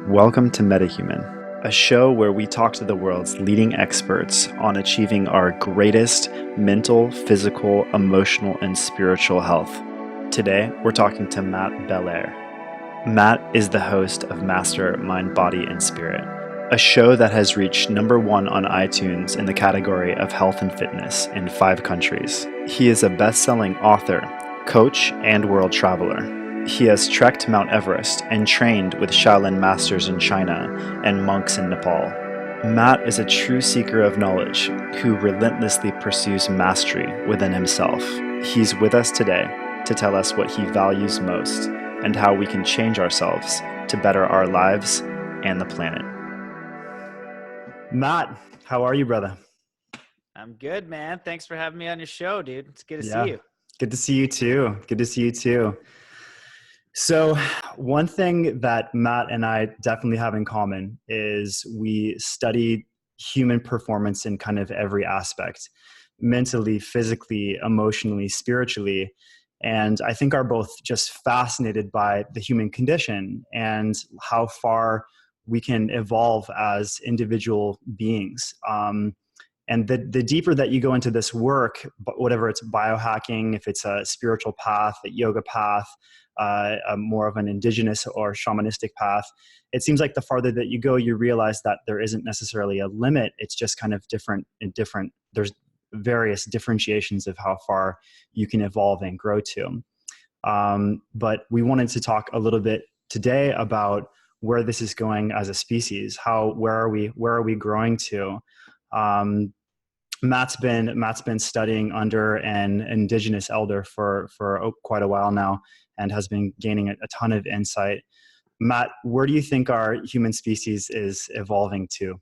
Welcome to Metahuman, a show where we talk to the world's leading experts on achieving our greatest mental, physical, emotional, and spiritual health. Today, we're talking to Matt Belair. Matt is the host of Master Mind, Body, and Spirit, a show that has reached #1 on iTunes in the category of health and fitness in 5 countries. He is a best-selling author, coach, and world traveler. He has trekked Mount Everest and trained with Shaolin masters in China and monks in Nepal. Matt is a true seeker of knowledge who relentlessly pursues mastery within himself. He's with us today to tell us what he values most and how we can change ourselves to better our lives and the planet. Matt, how are you, brother? I'm good, man. Thanks for having me on your show, dude. It's good to see you. Good to see you too. Good to see you too. So one thing that Matt and I definitely have in common is we study human performance in kind of every aspect, mentally, physically, emotionally, spiritually. And I think are both just fascinated by the human condition and how far we can evolve as individual beings. And the deeper that you go into this work, whatever it's biohacking, if it's a spiritual path, a yoga path, more of an indigenous or shamanistic path, it seems like the farther that you go, you realize that there isn't necessarily a limit. It's just kind of different and different. There's various differentiations of how far you can evolve and grow to. But we wanted to talk a little bit today about where this is going as a species. Where are we growing to? Matt's been studying under an indigenous elder for quite a while now and has been gaining a ton of insight. Matt, where do you think our human species is evolving to?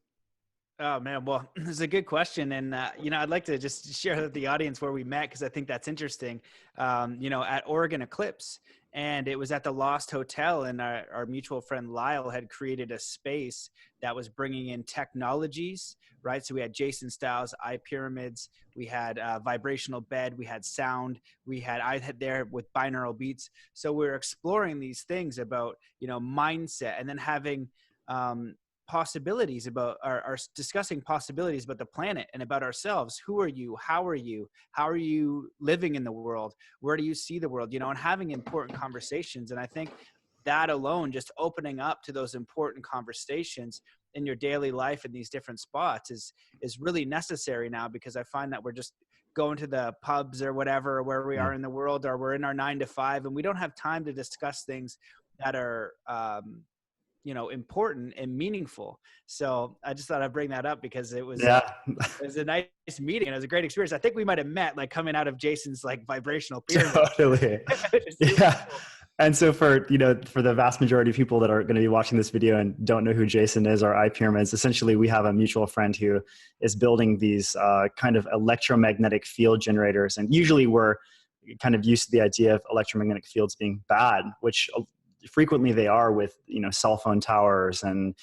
Oh man, well, it's a good question, and I'd like to just share with the audience where we met because I think that's interesting. At Oregon Eclipse, and it was at the Lost Hotel, and our mutual friend Lyle had created a space that was bringing in technologies, right? So we had Jason Styles, eye pyramids, we had vibrational bed, we had sound, I had there with binaural beats. So we were exploring these things about mindset, and then having possibilities about are discussing possibilities about the planet and about ourselves. Who are you? How are you? How are you living in the world? Where do you see the world? And having important conversations. And I think that alone, just opening up to those important conversations in your daily life in these different spots is really necessary now, because I find that we're just going to the pubs or whatever, where we are in the world, or we're in our 9 to 5, and we don't have time to discuss things that are important and meaningful. So I just thought I'd bring that up because it was a nice meeting and it was a great experience. I think we might have met like coming out of Jason's like vibrational pyramid. Totally. Yeah. Cool. And so for the vast majority of people that are going to be watching this video and don't know who Jason is, or eye pyramids, essentially we have a mutual friend who is building these kind of electromagnetic field generators. And usually we're kind of used to the idea of electromagnetic fields being bad, which frequently they are with cell phone towers and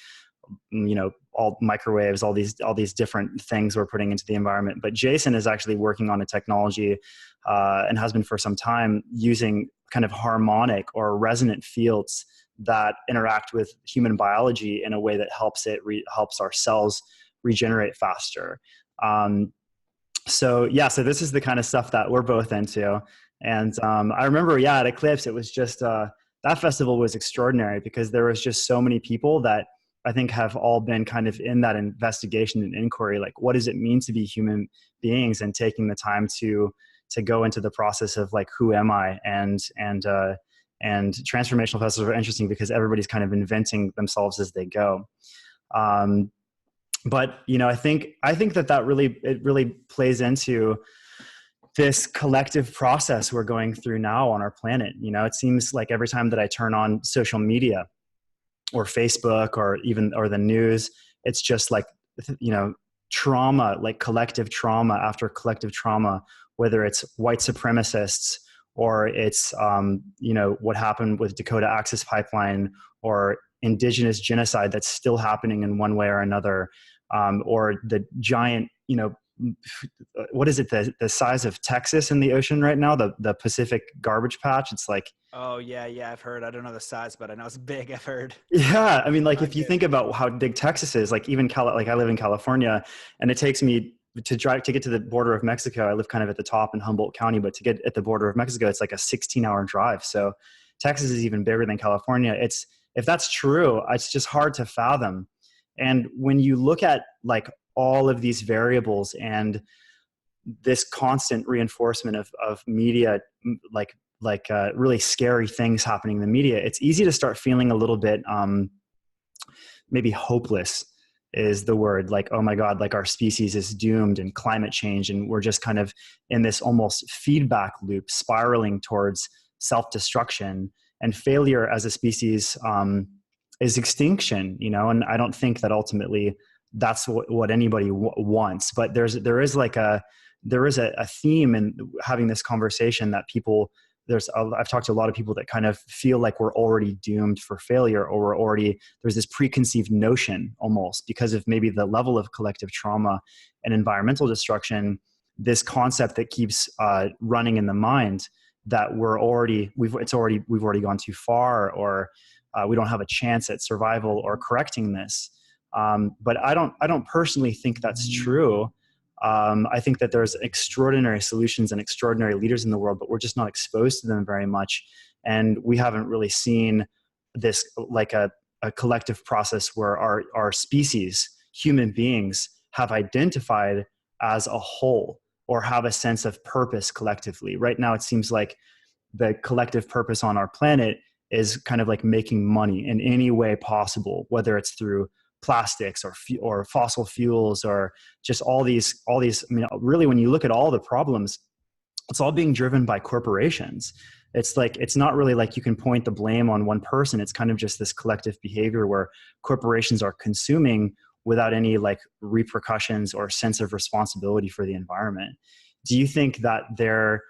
all microwaves, all these different things we're putting into the environment. But Jason is actually working on a technology and has been for some time, using kind of harmonic or resonant fields that interact with human biology in a way that helps our cells regenerate faster. So this is the kind of stuff that we're both into. And I remember at Eclipse, it was just that festival was extraordinary because there was just so many people that I think have all been kind of in that investigation and inquiry, like what does it mean to be human beings, and taking the time to go into the process of like, who am I? And transformational festivals are interesting because everybody's kind of inventing themselves as they go. But I think that really plays into this collective process we're going through now on our planet. It seems like every time that I turn on social media or Facebook or the news, it's just like, trauma, like collective trauma after collective trauma, whether it's white supremacists or it's, what happened with Dakota Access Pipeline, or indigenous genocide that's still happening in one way or another, or the giant, what is it, the size of Texas in the ocean right now, the Pacific garbage patch. It's like, Oh yeah, yeah, I've heard. I don't know the size, but I know it's big. I've heard. yeah, I mean, like Not if you good. think about how big Texas is, like even like I live in California, and it takes me to drive to get to the border of Mexico. I live kind of at the top in Humboldt County, but to get at the border of Mexico, it's like a 16-hour drive. So Texas is even bigger than California. It's, if that's true, it's just hard to fathom. And when you look at like all of these variables and this constant reinforcement of media, really scary things happening in the media, it's easy to start feeling a little bit maybe hopeless is the word. Like, oh my God, like our species is doomed and climate change, and we're just kind of in this almost feedback loop spiraling towards self-destruction and failure as a species, is extinction, you know. And I don't think that ultimately that's what anybody wants, but there is a theme in having this conversation that people, I've talked to a lot of people that kind of feel like we're already doomed for failure, or there's this preconceived notion almost because of maybe the level of collective trauma and environmental destruction, this concept that keeps running in the mind that we've already gone too far, or we don't have a chance at survival or correcting this. But I don't personally think that's true. I think that there's extraordinary solutions and extraordinary leaders in the world, but we're just not exposed to them very much. And we haven't really seen this like a collective process where our species, human beings, have identified as a whole or have a sense of purpose collectively. Right now, it seems like the collective purpose on our planet is kind of like making money in any way possible, whether it's through plastics or fossil fuels or just all these. I mean, really, when you look at all the problems, it's all being driven by corporations. It's like, it's not really like you can point the blame on one person. It's kind of just this collective behavior where corporations are consuming without any like repercussions or sense of responsibility for the environment. Do you think that there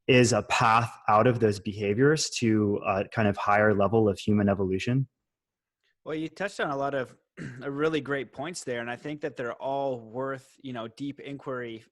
is a path out of those behaviors to a kind of higher level of human evolution? Well, you touched on a lot of really great points there, and I think that they're all worth, deep inquiry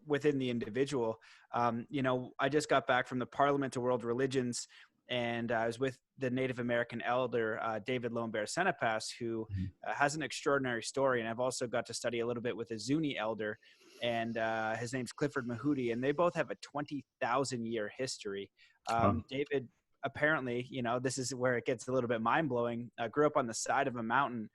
within the individual. I just got back from the Parliament of World Religions, and I was with the Native American elder, David Lombert Senepas, who has an extraordinary story. And I've also got to study a little bit with a Zuni elder, and his name's Clifford Mahudi, and they both have a 20,000 year history. Oh, David, apparently, this is where it gets a little bit mind blowing, grew up on the side of a mountain,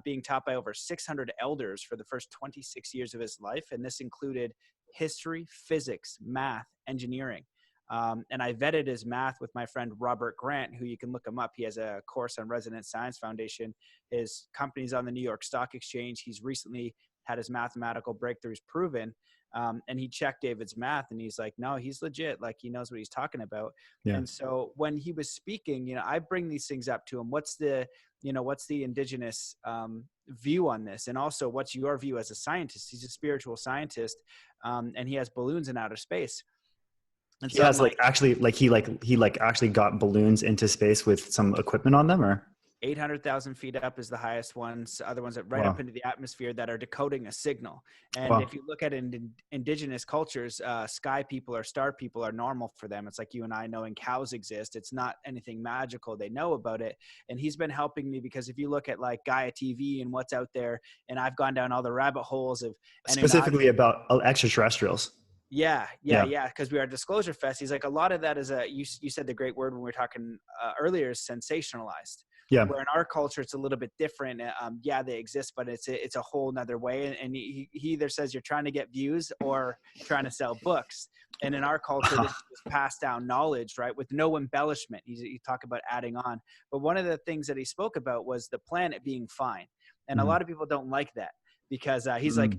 being taught by over 600 elders for the first 26 years of his life. And this included history, physics, math, engineering. And I vetted his math with my friend Robert Grant, who you can look him up. He has a course on Resonance Science Foundation. His company's on the New York Stock Exchange. He's recently had his mathematical breakthroughs proven. And he checked David's math, and he's like, no, he's legit. Like, he knows what he's talking about. yeah. And so when he was speaking, I bring these things up to him. What's the indigenous view on this? And also, what's your view as a scientist? He's a spiritual scientist, and he has balloons in outer space. And He so has he actually got balloons into space with some equipment on them, or 800,000 feet up is the highest ones. Other ones that right wow. up into the atmosphere that are decoding a signal. And Wow. if you look at indigenous cultures, sky people or star people are normal for them. It's like you and I knowing cows exist. It's not anything magical. They know about it. And he's been helping me because if you look at like Gaia TV and what's out there, and I've gone down all the rabbit holes of Anunnaki. Specifically about extraterrestrials. Yeah. Yeah. Because we are Disclosure Fest. He's like, a lot of that is you said the great word when we were talking earlier, is sensationalized. Yeah. Where in our culture it's a little bit different. Yeah, they exist, but it's a whole nother way. And he either says you're trying to get views or trying to sell books. And in our culture, this is passed down knowledge, right, with no embellishment. You talk about adding on, but one of the things that he spoke about was the planet being fine, and a lot of people don't like that. Because he's like,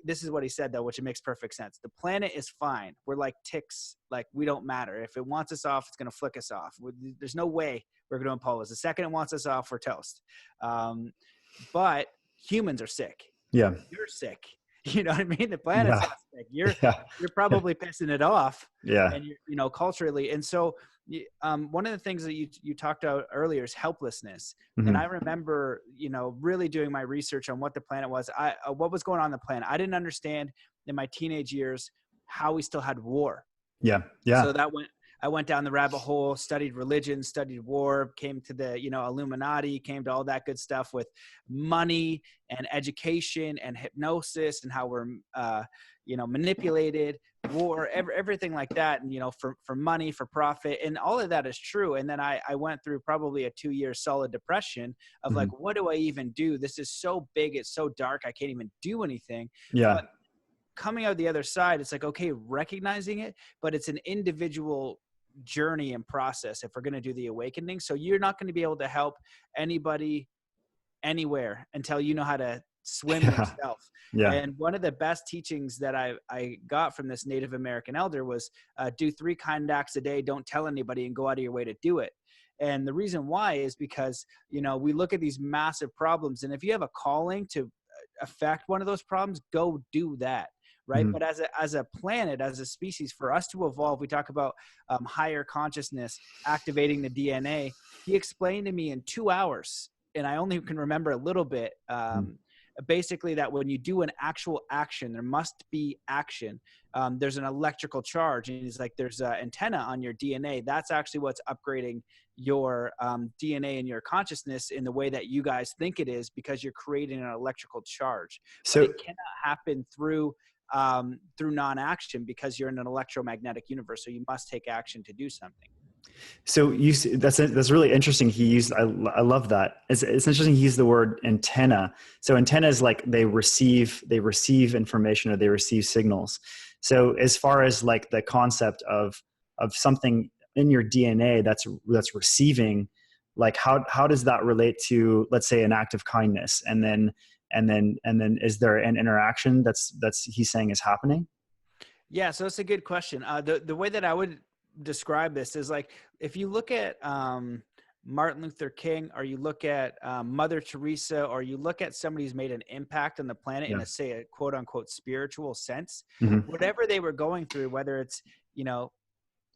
this is what he said though, which it makes perfect sense. The planet is fine. We're like ticks. Like, we don't matter. If it wants us off, it's going to flick us off. There's no way we're going to impose. The second it wants us off, we're toast. But humans are sick. Yeah. You're sick. You know what I mean? The planet's Yeah. not sick. You're Yeah. probably pissing it off. Yeah. And you're, culturally. And so one of the things that you talked about earlier is helplessness. And I remember, really doing my research on what the planet was. What was going on the planet. I didn't understand in my teenage years how we still had war. Yeah. Yeah. So I went down the rabbit hole, studied religion, studied war, came to the, Illuminati, came to all that good stuff with money and education and hypnosis and how we're, manipulated, war, everything like that. And, for money, for profit, and all of that is true. And then I went through probably a 2-year solid depression of Mhm. like, what do I even do? This is so big. It's so dark. I can't even do anything. Yeah. But coming out the other side, it's like, okay, recognizing it, but it's an individual journey and process if we're going to do the awakening. So you're not going to be able to help anybody anywhere until you know how to swim Yeah. yourself. Yeah. And one of the best teachings that I got from this Native American elder was do 3 kind acts a day, don't tell anybody, and go out of your way to do it. And the reason why is because, we look at these massive problems, and if you have a calling to affect one of those problems, go do that. Right. Mhm. But as a planet, as a species, for us to evolve, we talk about higher consciousness, activating the DNA. He explained to me in 2 hours, and I only can remember a little bit, Mhm. basically that when you do an actual action, there must be action. There's an electrical charge, and he's like, there's an antenna on your DNA. That's actually what's upgrading your DNA and your consciousness in the way that you guys think it is, because you're creating an electrical charge. But So it cannot happen through non-action, because you're in an electromagnetic universe. So you must take action to do something. So that's really interesting. He used I love that. It's interesting. He used the word antenna. So antenna is like they receive information, or they receive signals. So as far as like the concept of something in your DNA that's receiving, like how does that relate to, let's say, an act of kindness, and then is there an interaction that's he's saying is happening? Yeah, so it's a good question. The way that I would describe this is like, if you look at Martin Luther King, or you look at Mother Teresa, or you look at somebody who's made an impact on the planet in Yeah. a quote unquote spiritual sense, Hmm. whatever they were going through, whether it's,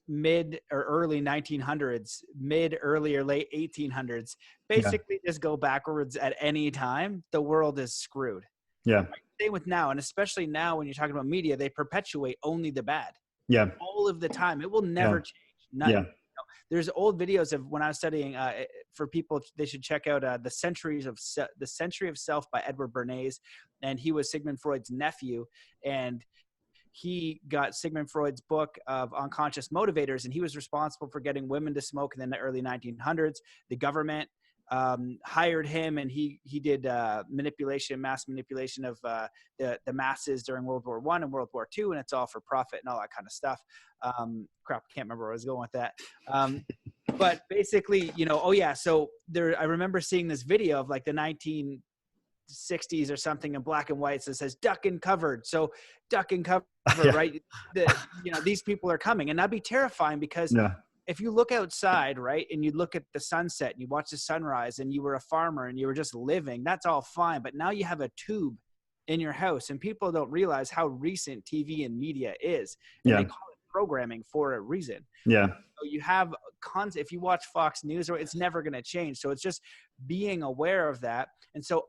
mid or early 1900s, mid, early, or late 1800s, Yeah. basically just go backwards at any time, the world is screwed. Yeah. Same with now, and especially now when you're talking about media, they perpetuate only the bad Yeah. all of the time. It will Yeah. never change. Yeah. There's old videos of when I was studying. For people, they should check out the Century of Self by Edward Bernays, and he was Sigmund Freud's nephew, and he got Sigmund Freud's book of unconscious motivators, and he was responsible for getting women to smoke in the early 1900s. The government hired him, and he did mass manipulation of the masses during World War I and World War II, and it's all for profit and all that kind of stuff. Crap, I can't remember where I was going with that. But basically, so I remember seeing this video of like the 1960s or something in black and white that says duck and covered. So duck and cover, Yeah. right? These people are coming, and that'd be terrifying, because Yeah. if you look outside, right, and you look at the sunset and you watch the sunrise, and you were a farmer and you were just living, that's all fine. But now you have a tube in your house, and people don't realize how recent TV and media is, and Yeah. they call it programming for a reason. Yeah. So you have if you watch Fox News, it's never going to change. So it's just being aware of that. And so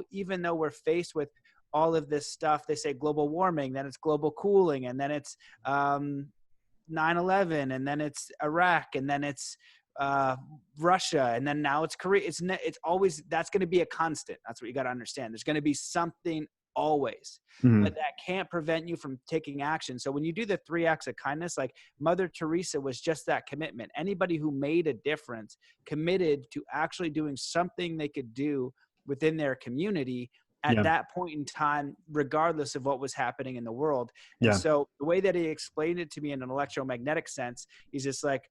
even though we're faced with all of this stuff, they say global warming, then it's global cooling, and then it's 9/11, and then it's Iraq, and then it's Russia, and then now it's Korea. It's always, that's going to be a constant. That's what you got to understand. There's going to be something always, but Mhm. that can't prevent you from taking action. So when you do the 3 acts of kindness, like Mother Teresa was just that commitment. Anybody who made a difference committed to actually doing something they could do within their community at Yeah. that point in time, regardless of what was happening in the world. And Yeah. so the way that he explained it to me in an electromagnetic sense, he's just like,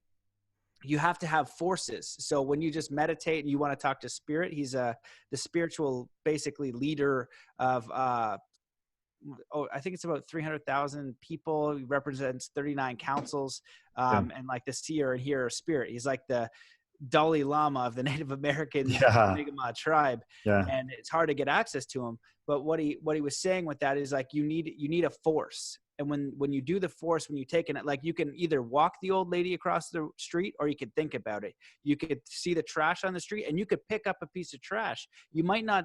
you have to have forces. So when you just meditate and you want to talk to spirit, he's the spiritual, basically, leader of, I think it's about 300,000 people. He represents 39 councils, Yeah. and like the seer and hearer spirit. He's like the Dalai Lama of the Native American Yeah. Mi'kmaq tribe, Yeah. and it's hard to get access to him. But what he was saying with that is like, you need a force, and when you do the force, when you take it, like, you can either walk the old lady across the street, or you could think about it. You could see the trash on the street, and you could pick up a piece of trash. You might not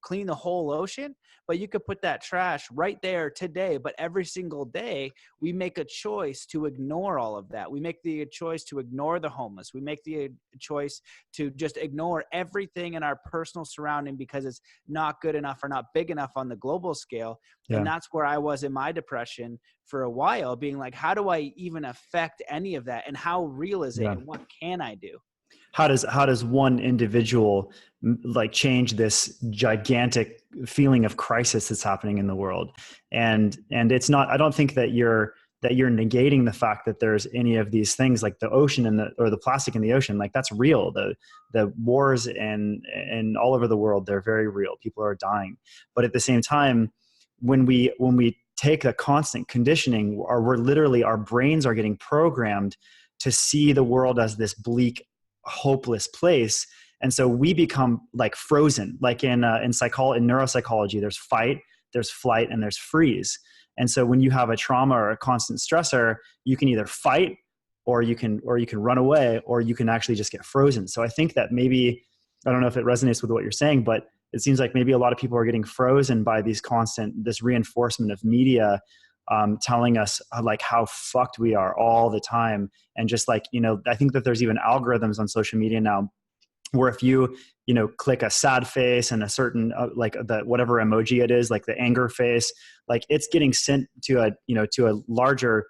clean the whole ocean, but you could put that trash right there today. But every single day, we make a choice to ignore all of that. We make the choice to ignore the homeless. We make the choice to just ignore everything in our personal surrounding because it's not good enough or not big enough on the global scale. Yeah. And that's where I was in my depression for a while, being like, how do I even affect any of that? And how real is it? Yeah. And what can I do? How does one individual like change this gigantic feeling of crisis that's happening in the world? And it's not, I don't think that you're negating the fact that there's any of these things like the ocean and the plastic in the ocean. Like that's real. The wars and all over the world, they're very real. People are dying. But at the same time, when we take a constant conditioning, or we're literally, our brains are getting programmed to see the world as this bleak, hopeless place. And so we become like frozen, like in neuropsychology, there's fight, there's flight, and there's freeze. And so when you have a trauma or a constant stressor, you can either fight or you can run away, or you can actually just get frozen. So I think that maybe, I don't know if it resonates with what you're saying, but it seems like maybe a lot of people are getting frozen by this reinforcement of media, telling us like how fucked we are all the time. And just like, I think that there's even algorithms on social media now where if you click a sad face and a certain like the whatever emoji it is, like the anger face, like it's getting sent to a larger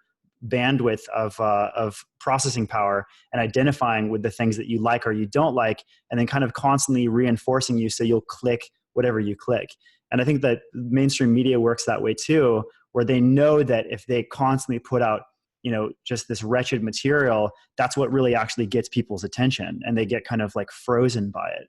bandwidth of processing power and identifying with the things that you like or you don't like, and then kind of constantly reinforcing you so you'll click whatever you click. And I think that mainstream media works that way too, where they know that if they constantly put out just this wretched material, that's what really actually gets people's attention, and they get kind of like frozen by it.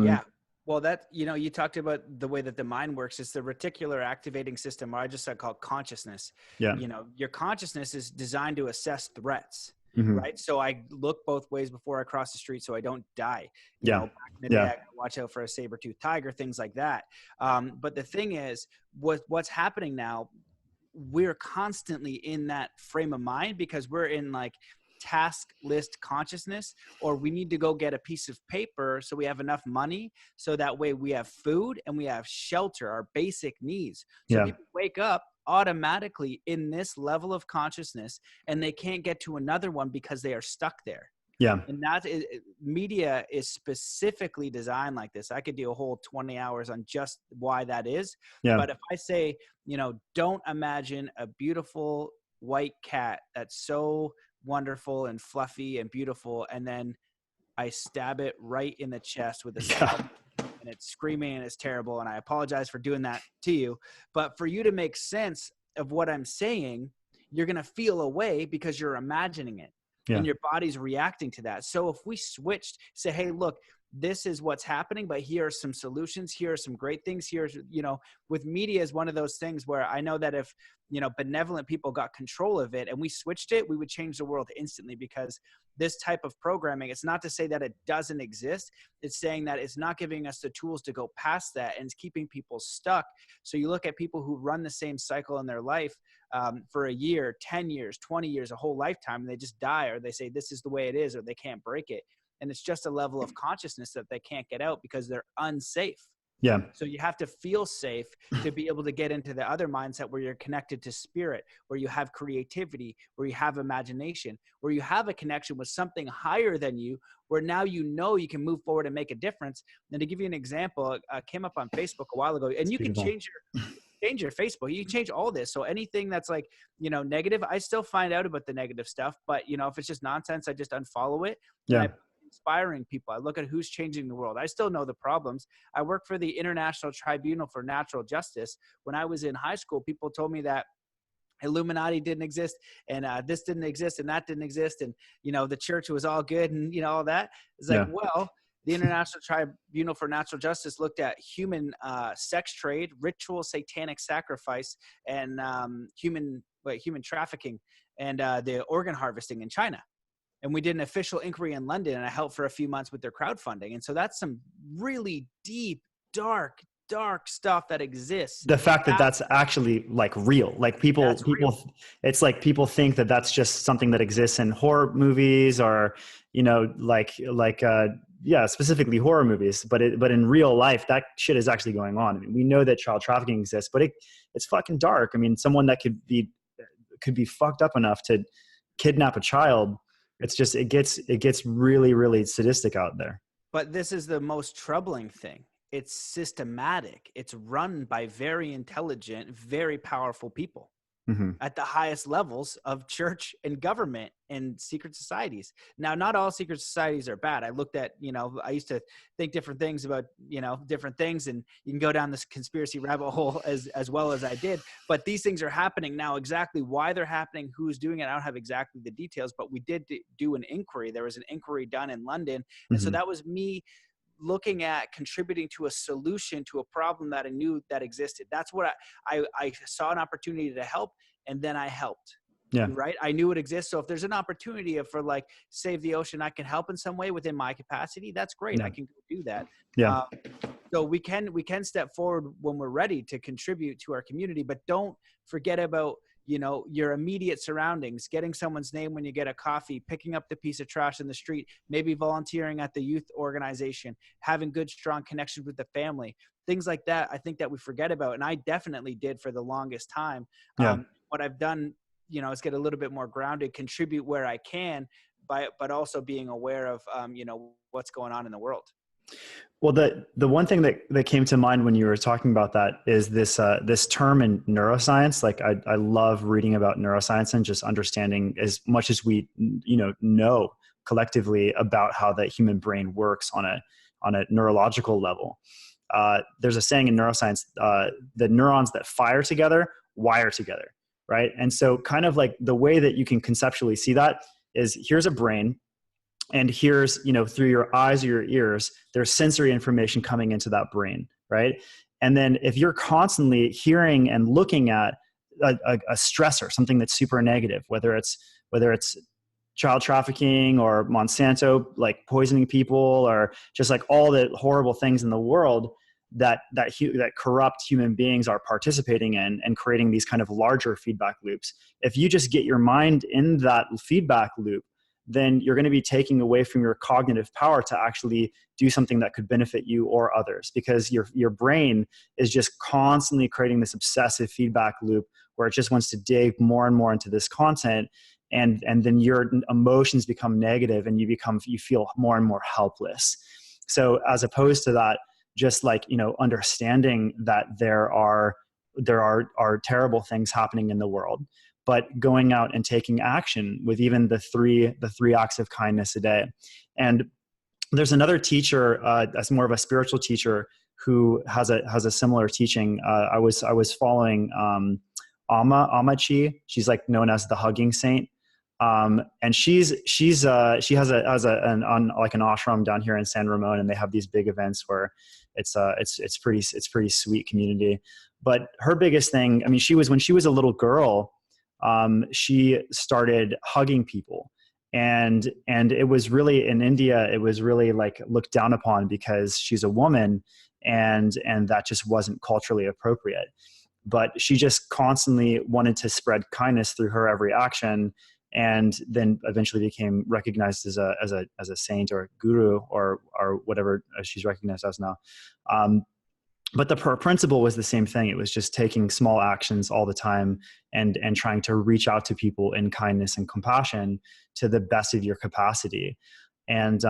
Yeah. Well, you talked about the way that the mind works. It's the reticular activating system, or I just call it consciousness. Yeah. Your consciousness is designed to assess threats, Mm-hmm. right? So I look both ways before I cross the street so I don't die. Back in the day, I could watch out for a saber-toothed tiger, things like that. But the thing is, what's happening now, we're constantly in that frame of mind because we're in like task list consciousness, or we need to go get a piece of paper so we have enough money so that way we have food and we have shelter, our basic needs. So people wake up automatically in this level of consciousness and they can't get to another one because they are stuck there. Yeah. And media is specifically designed like this. I could do a whole 20 hours on just why that is. Yeah. But if I say, don't imagine a beautiful white cat that's so wonderful and fluffy and beautiful, and then I stab it right in the chest with a stab, and it's screaming and it's terrible. And I apologize for doing that to you. But for you to make sense of what I'm saying, you're going to feel a way because you're imagining it. Yeah. And your body's reacting to that. So if we switched, say, hey, look, this is what's happening, but here are some solutions. Here are some great things. Here's, with media is one of those things where I know that if, benevolent people got control of it and we switched it, we would change the world instantly, because this type of programming, it's not to say that it doesn't exist. It's saying that it's not giving us the tools to go past that, and it's keeping people stuck. So you look at people who run the same cycle in their life for a year, 10 years, 20 years, a whole lifetime, and they just die, or they say this is the way it is, or they can't break it. And it's just a level of consciousness that they can't get out because they're unsafe. Yeah. So you have to feel safe to be able to get into the other mindset where you're connected to spirit, where you have creativity, where you have imagination, where you have a connection with something higher than you, where now you can move forward and make a difference. And to give you an example, I came up on Facebook a while ago, and you can change your Facebook. You can change all this. So anything that's like, negative, I still find out about the negative stuff, but if it's just nonsense, I just unfollow it. Yeah. And inspiring people. I look at who's changing the world. I still know the problems. I work for the International Tribunal for Natural Justice. When I was in high school, people told me that Illuminati didn't exist, and this didn't exist, and that didn't exist, and the church was all good, and all that. It's like, well, the International Tribunal for Natural Justice looked at human sex trade, ritual satanic sacrifice, and human trafficking, and the organ harvesting in China. And we did an official inquiry in London, and I helped for a few months with their crowdfunding. And so that's some really deep, dark stuff that exists. The fact that that's actually like real, like people, it's like people think that that's just something that exists in horror movies, or, like yeah, specifically horror movies, but in real life, that shit is actually going on. I mean, we know that child trafficking exists, but it's fucking dark. I mean, someone that could be fucked up enough to kidnap a child. It's just, it gets really, really sadistic out there. But this is the most troubling thing. It's systematic. It's run by very intelligent, very powerful people Mm-hmm. at the highest levels of church and government and secret societies. Now, not all secret societies are bad. I looked at, I used to think different things about, different things, and you can go down this conspiracy rabbit hole as well as I did. But these things are happening now. Exactly why they're happening, who's doing it, I don't have exactly the details, but we did do an inquiry. There was an inquiry done in London. And so Mm-hmm. that was me looking at contributing to a solution to a problem that I knew that existed. That's what I saw an opportunity to help, and then I helped. Yeah. Right. I knew it exists. So if there's an opportunity for like save the ocean, I can help in some way within my capacity. That's great. Yeah. I can go do that. Yeah. So we can step forward when we're ready to contribute to our community, but don't forget about, your immediate surroundings, getting someone's name when you get a coffee, picking up the piece of trash in the street, maybe volunteering at the youth organization, having good, strong connections with the family, things like that. I think that we forget about. And I definitely did for the longest time. Yeah. What I've done, is get a little bit more grounded, contribute where I can, but also being aware of, what's going on in the world. Well, the one thing that came to mind when you were talking about that is this term in neuroscience. Like I love reading about neuroscience and just understanding as much as we know collectively about how the human brain works on a neurological level. There's a saying in neuroscience: the neurons that fire together wire together, right? And so, kind of like the way that you can conceptually see that is, here's a brain. And here's, through your eyes or your ears, there's sensory information coming into that brain, right? And then if you're constantly hearing and looking at a stressor, something that's super negative, whether it's child trafficking or Monsanto like poisoning people, or just like all the horrible things in the world that corrupt human beings are participating in and creating these kind of larger feedback loops. If you just get your mind in that feedback loop, then you're going to be taking away from your cognitive power to actually do something that could benefit you or others, because your brain is just constantly creating this obsessive feedback loop where it just wants to dig more and more into this content, and then your emotions become negative and you feel more and more helpless. So as opposed to that, just like, understanding that there are terrible things happening in the world, but going out and taking action with even the three acts of kindness a day. And there's another teacher, as more of a spiritual teacher, who has a similar teaching. I was following Chi. She's like known as the hugging saint. And she has an ashram down here in San Ramon, and they have these big events where it's pretty sweet community. But her biggest thing, I mean, when she was a little girl, she started hugging people, and it was really, in India, it was really like looked down upon because she's a woman, and that just wasn't culturally appropriate. But she just constantly wanted to spread kindness through her every action, and then eventually became recognized as a saint or a guru or whatever she's recognized as now. But the principle was the same thing. It was just taking small actions all the time and trying to reach out to people in kindness and compassion to the best of your capacity. And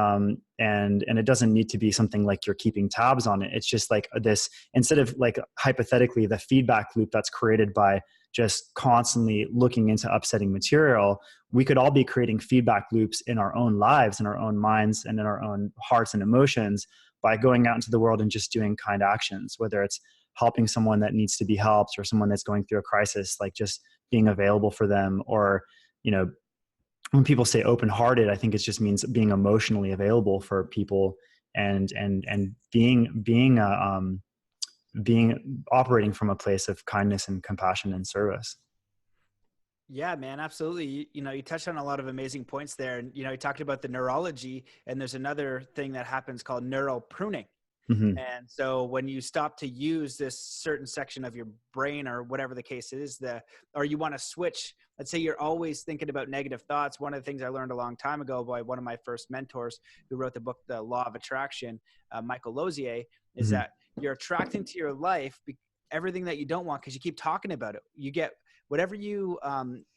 it doesn't need to be something like you're keeping tabs on it. It's just like this, instead of like hypothetically the feedback loop that's created by just constantly looking into upsetting material, we could all be creating feedback loops in our own lives, in our own minds, and in our own hearts and emotions, by going out into the world and just doing kind actions, whether it's helping someone that needs to be helped or someone that's going through a crisis, like just being available for them. Or, when people say open-hearted, I think it just means being emotionally available for people and being operating from a place of kindness and compassion and service. Yeah, man, absolutely. You touched on a lot of amazing points there. And, you talked about the neurology, and there's another thing that happens called neural pruning. Mm-hmm. And so when you stop to use this certain section of your brain or whatever the case is, or you want to switch, let's say you're always thinking about negative thoughts. One of the things I learned a long time ago by one of my first mentors who wrote the book, The Law of Attraction, Michael Lozier, is Mm-hmm. that you're attracting to your life everything that you don't want because you keep talking about it. You get whatever you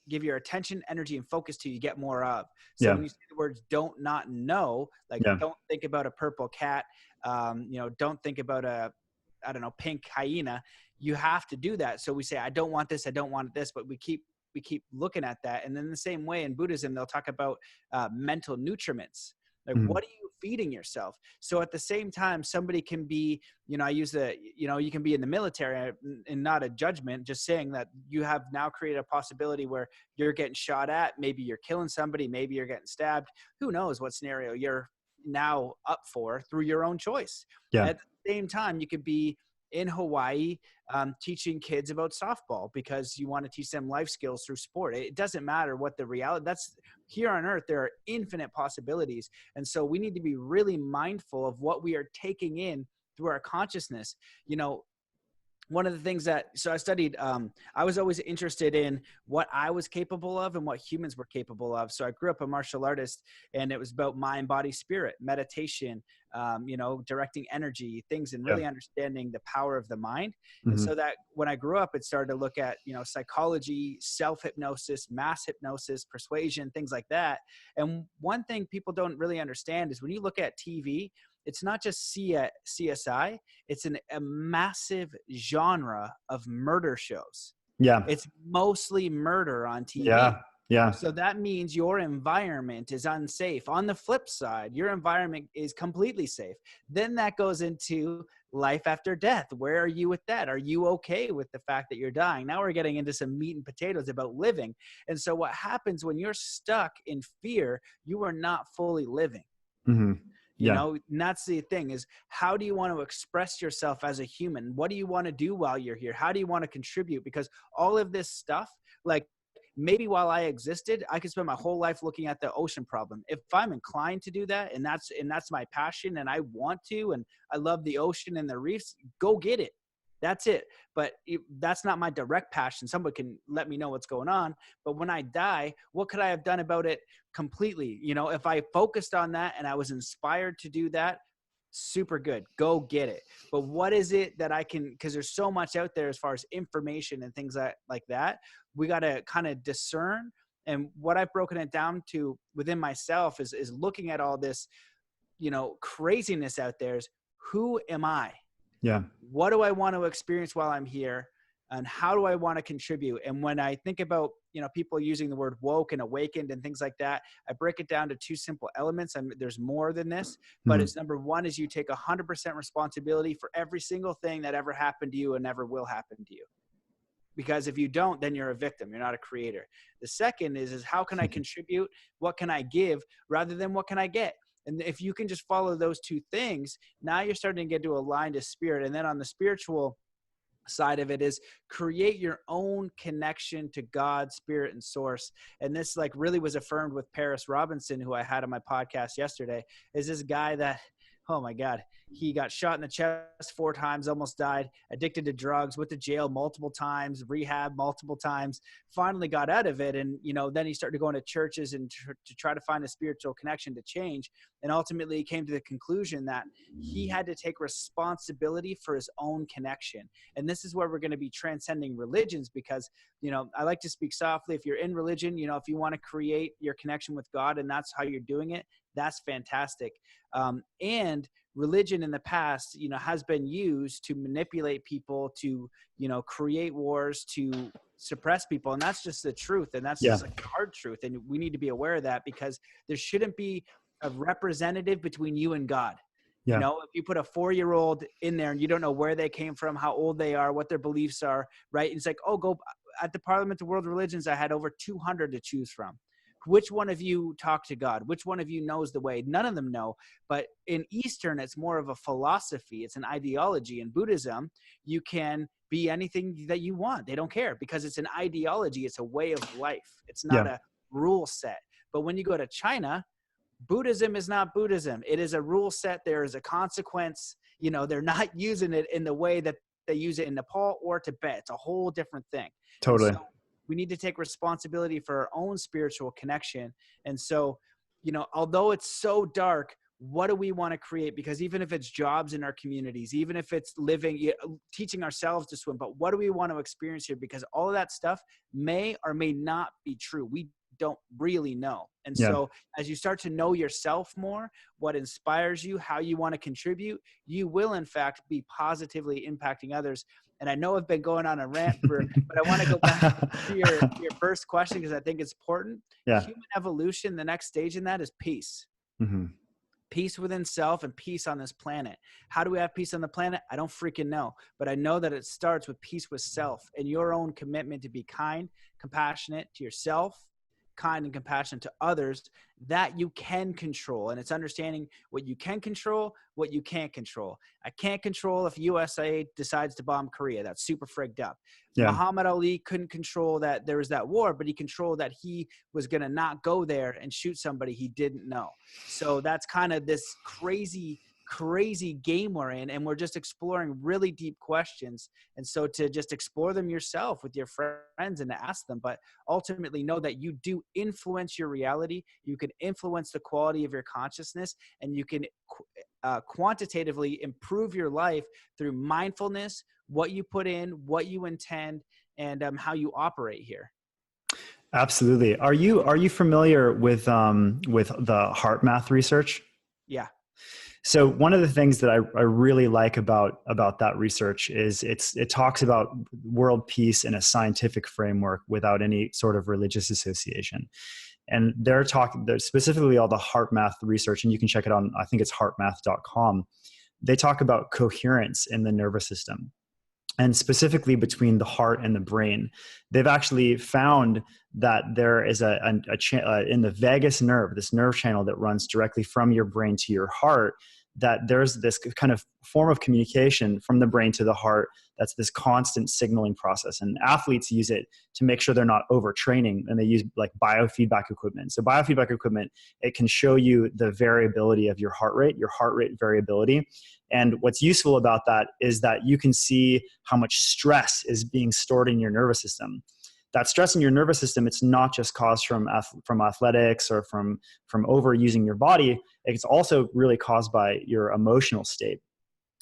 give your attention, energy, and focus to, you get more of. So Yeah. when you say the words don't not know, like Yeah. don't think about a purple cat, don't think about I don't know, pink hyena. You have to do that. So we say, I don't want this, I don't want this, but we keep looking at that. And then the same way in Buddhism, they'll talk about mental nutriments. Like, Mm-hmm. what are you feeding yourself? So at the same time, somebody can be, I use you can be in the military, and not a judgment, just saying that you have now created a possibility where you're getting shot at. Maybe you're killing somebody, maybe you're getting stabbed. Who knows what scenario you're now up for through your own choice. Yeah. At the same time, you could be in Hawaii teaching kids about softball because you want to teach them life skills through sport. It doesn't matter what the reality, that's here on earth, there are infinite possibilities. And so we need to be really mindful of what we are taking in through our consciousness. One of the things so I studied, I was always interested in what I was capable of and what humans were capable of. So I grew up a martial artist, and it was about mind, body, spirit, meditation, directing energy, things, and really understanding the power of the mind. And Mm-hmm. so that when I grew up, it started to look at, psychology, self-hypnosis, mass hypnosis, persuasion, things like that. And one thing people don't really understand is when you look at TV, it's not just CSI, it's a massive genre of murder shows. Yeah. It's mostly murder on TV. Yeah. Yeah. So that means your environment is unsafe. On the flip side, your environment is completely safe. Then that goes into life after death. Where are you with that? Are you okay with the fact that you're dying? Now we're getting into some meat and potatoes about living. And so what happens when you're stuck in fear, you are not fully living. Mm-hmm. And that's the thing, is how do you want to express yourself as a human? What do you want to do while you're here? How do you want to contribute? Because all of this stuff, like maybe while I existed, I could spend my whole life looking at the ocean problem. If I'm inclined to do that, and that's my passion, and I want to, and I love the ocean and the reefs, go get it. That's it. But that's not my direct passion. Somebody can let me know what's going on. But when I die, what could I have done about it completely? If I focused on that and I was inspired to do that, super good. Go get it. But what is it that I can, because there's so much out there as far as information and things like that, we got to kind of discern. And what I've broken it down to within myself is looking at all this, craziness out there, is who am I? Yeah. What do I want to experience while I'm here? And how do I want to contribute? And when I think about, people using the word woke and awakened and things like that, I break it down to two simple elements. There's more than this, but Mm-hmm. it's number one is you take 100% responsibility for every single thing that ever happened to you and never will happen to you. Because if you don't, then you're a victim. You're not a creator. The second is how can I contribute? What can I give rather than what can I get? And if you can just follow those two things, now you're starting to get to align to spirit. And then on the spiritual side of it is create your own connection to God, spirit, and source. And this really was affirmed with Paris Robinson, who I had on my podcast yesterday, is this guy that, oh my God, he got shot in the chest 4 times, almost died, addicted to drugs, went to jail multiple times, rehab multiple times, finally got out of it. And, then he started going to churches and to try to find a spiritual connection to change. And ultimately he came to the conclusion that he had to take responsibility for his own connection. And this is where we're going to be transcending religions, because, I like to speak softly. If you're in religion, if you want to create your connection with God and that's how you're doing it, that's fantastic. And religion in the past, has been used to manipulate people, to, create wars, to suppress people. And that's just the truth. And that's just the hard truth. And we need to be aware of that, because there shouldn't be a representative between you and God. Yeah. If you put a 4-year-old in there and you don't know where they came from, how old they are, what their beliefs are, right? And it's like, oh, go at the Parliament of World Religions, I had over 200 to choose from. Which one of you talk to God? Which one of you knows the way? None of them know. But in Eastern, it's more of a philosophy. It's an ideology. In Buddhism, you can be anything that you want. They don't care, because it's an ideology. It's a way of life. It's not a rule set. But when you go to China, Buddhism is not Buddhism. It is a rule set. There is a consequence. they're not using it in the way that they use it in Nepal or Tibet. It's a whole different thing. And Totally. so we need to take responsibility for our own spiritual connection. And so, although it's so dark, what do we want to create? Because even if it's jobs in our communities, even if it's teaching ourselves to swim, but what do we want to experience here? Because all of that stuff may or may not be true. We don't really know. And Yeah. so as you start to know yourself more, what inspires you, how you want to contribute, you will in fact be positively impacting others. And I know I've been going on a rant but I want to go back to your first question, because I think it's important. Yeah. Human evolution, the next stage in that is peace. Mm-hmm. Peace within self and peace on this planet. How do we have peace on the planet? I don't freaking know. But I know that it starts with peace with self and your own commitment to be kind, compassionate to yourself, kind and compassionate to others that you can control. And it's understanding what you can control, what you can't control. I can't control if USA decides to bomb Korea. That's super frigged up. Yeah. Muhammad Ali couldn't control that there was that war, but he controlled that he was going to not go there and shoot somebody he didn't know. So that's kind of this crazy game we're in, and we're just exploring really deep questions. And so to just explore them yourself with your friends and to ask them, but ultimately know that you do influence your reality. You can influence the quality of your consciousness, and you can quantitatively improve your life through mindfulness, what you put in, what you intend, and how you operate here. Absolutely. Are you familiar with the heart math research? Yeah. So one of the things that I really like about that research is it talks about world peace in a scientific framework without any sort of religious association. And they're specifically all the heart math research, and you can check it on, I think it's heartmath.com. They talk about coherence in the nervous system, and specifically between the heart and the brain. They've actually found that there is in the vagus nerve, this nerve channel that runs directly from your brain to your heart, that there's this kind of form of communication from the brain to the heart that's this constant signaling process. And athletes use it to make sure they're not overtraining, and they use like biofeedback equipment. So biofeedback equipment, it can show you the variability of your heart rate variability. And what's useful about that is that you can see how much stress is being stored in your nervous system. That stress in your nervous system, it's not just caused from athletics or from overusing your body. It's also really caused by your emotional state.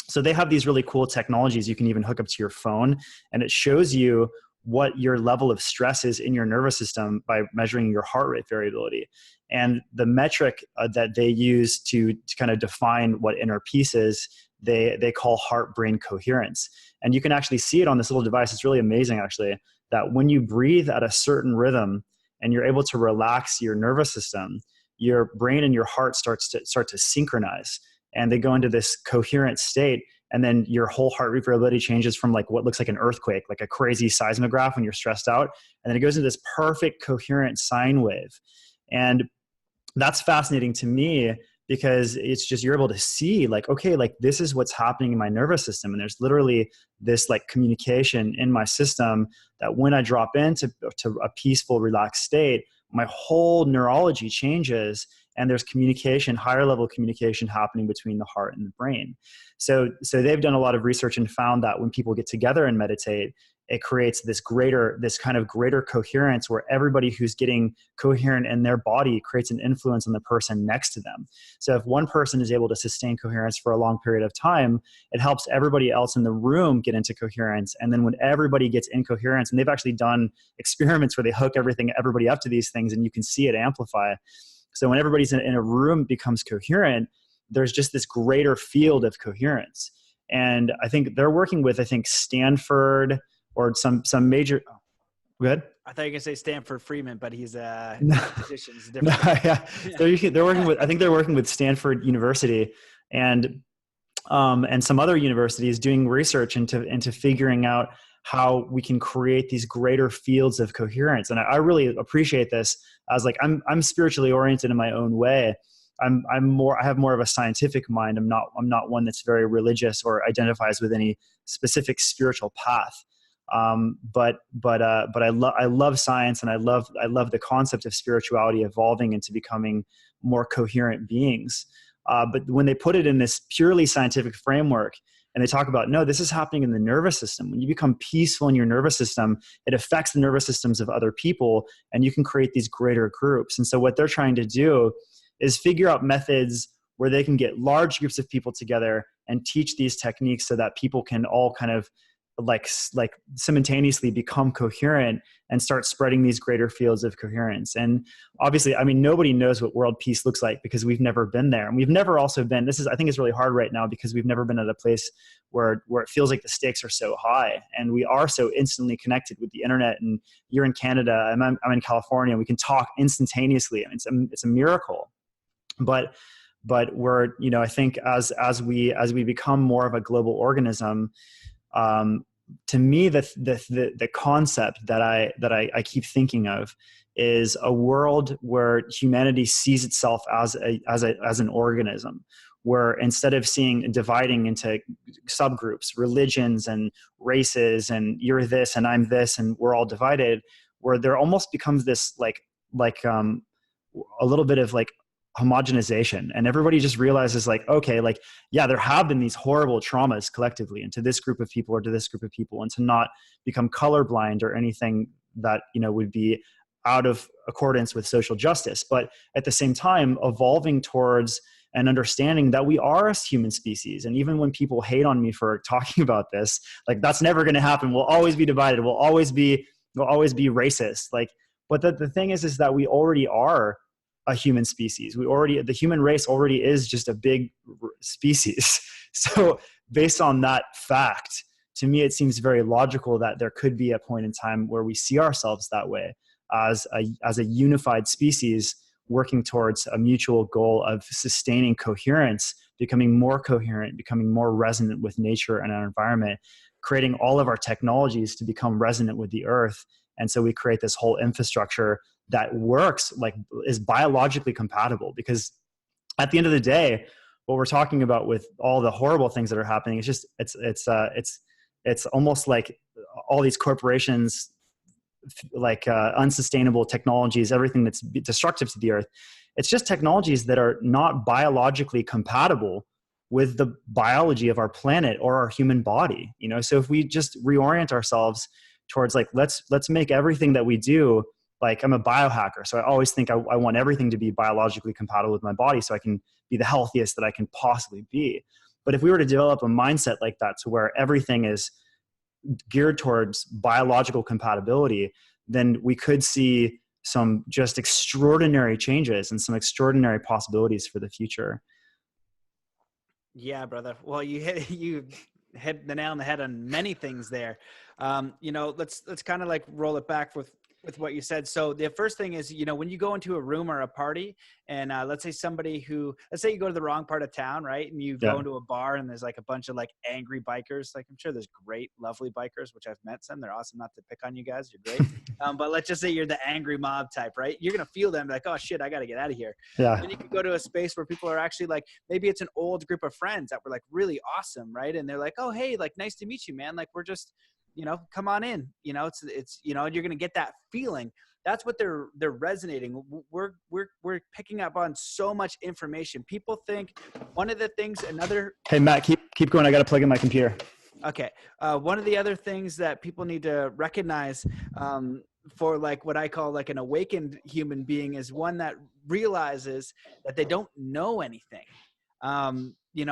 So they have these really cool technologies you can even hook up to your phone, and it shows you what your level of stress is in your nervous system by measuring your heart rate variability. And the metric that they use to kind of define what inner peace is, they call heart-brain coherence. And you can actually see it on this little device. It's really amazing, actually, that when you breathe at a certain rhythm and you're able to relax your nervous system, your brain and your heart start to synchronize, and they go into this coherent state. And then your whole heart rate variability changes from like what looks like an earthquake, like a crazy seismograph when you're stressed out. And then it goes into this perfect coherent sine wave. And that's fascinating to me, because it's just, you're able to see like, okay, like this is what's happening in my nervous system. And there's literally this like communication in my system that when I drop into a peaceful, relaxed state, my whole neurology changes, and there's communication, higher level communication happening between the heart and the brain. So they've done a lot of research and found that when people get together and meditate, it creates this kind of greater coherence, where everybody who's getting coherent in their body creates an influence on the person next to them. So if one person is able to sustain coherence for a long period of time, it helps everybody else in the room get into coherence. And then when everybody gets in coherence, and they've actually done experiments where they hook everybody up to these things, and you can see it amplify. So when everybody's in a room becomes coherent, there's just this greater field of coherence. And I think they're working with, Stanford or some major. Go ahead. I thought you were gonna say Stanford Freeman, but he's a physician. It's No, different. yeah. They're working with. I think they're working with Stanford University and some other universities doing research into figuring out how we can create these greater fields of coherence. And I really appreciate this, as like I'm spiritually oriented in my own way. I have more of a scientific mind. I'm not one that's very religious or identifies with any specific spiritual path. But I love science, and I love the concept of spirituality evolving into becoming more coherent beings. But when they put it in this purely scientific framework, and they talk about, no, this is happening in the nervous system. When you become peaceful in your nervous system, it affects the nervous systems of other people, and you can create these greater groups. And so what they're trying to do is figure out methods where they can get large groups of people together and teach these techniques so that people can all kind of like simultaneously become coherent and start spreading these greater fields of coherence. And obviously, I mean, nobody knows what world peace looks like because we've never been there. And we've never also been, I think it's really hard right now because we've never been at a place where it feels like the stakes are so high and we are so instantly connected with the internet. And you're in Canada and I'm in California. We can talk instantaneously. I mean, it's a miracle. But we're, I think as we become more of a global organism, to me, the concept that I keep thinking of is a world where humanity sees itself as an organism, where instead of dividing into subgroups, religions and races, and you're this and I'm this and we're all divided, where there almost becomes this like a little bit of like homogenization, and everybody just realizes like, okay, like, yeah, there have been these horrible traumas collectively into this group of people or to this group of people, and to not become colorblind or anything that would be out of accordance with social justice, but at the same time evolving towards an understanding that we are a human species. And even when people hate on me for talking about this, like, that's never going to happen. We'll always be divided. We'll always be racist. Like, but the thing is that we already are a human species. The human race already is just a big species. So based on that fact, to me, it seems very logical that there could be a point in time where we see ourselves that way as a unified species working towards a mutual goal of sustaining coherence, becoming more coherent, becoming more resonant with nature and our environment, creating all of our technologies to become resonant with the earth. And so we create this whole infrastructure that works, like, is biologically compatible. Because at the end of the day, what we're talking about with all the horrible things that are happening, it's just it's almost like all these corporations, like unsustainable technologies, everything that's destructive to the earth. It's just technologies that are not biologically compatible with the biology of our planet or our human body. So if we just reorient ourselves towards like, let's make everything that we do, like, I'm a biohacker, so I always think I want everything to be biologically compatible with my body so I can be the healthiest that I can possibly be. But if we were to develop a mindset like that, to where everything is geared towards biological compatibility, then we could see some just extraordinary changes and some extraordinary possibilities for the future. Yeah, brother. Well, you hit the nail on the head on many things there. Let's kind of like roll it back with what you said. So the first thing is, when you go into a room or a party, and let's say you go to the wrong part of town, right? And you go into a bar and there's like a bunch of like angry bikers. Like, I'm sure there's great, lovely bikers, which I've met some. They're awesome. Not to pick on you guys. You're great. But let's just say you're the angry mob type, right? You're going to feel them like, oh shit, I got to get out of here. Yeah. Then you can go to a space where people are actually like, maybe it's an old group of friends that were like really awesome, right? And they're like, oh, hey, like, nice to meet you, man. Like, we're just, come on in, it's you're going to get that feeling. That's what they're resonating. We're picking up on so much information. People think one of the things, Hey, Matt, keep going. I got to plug in my computer. Okay. One of the other things that people need to recognize, for like what I call like an awakened human being, is one that realizes that they don't know anything.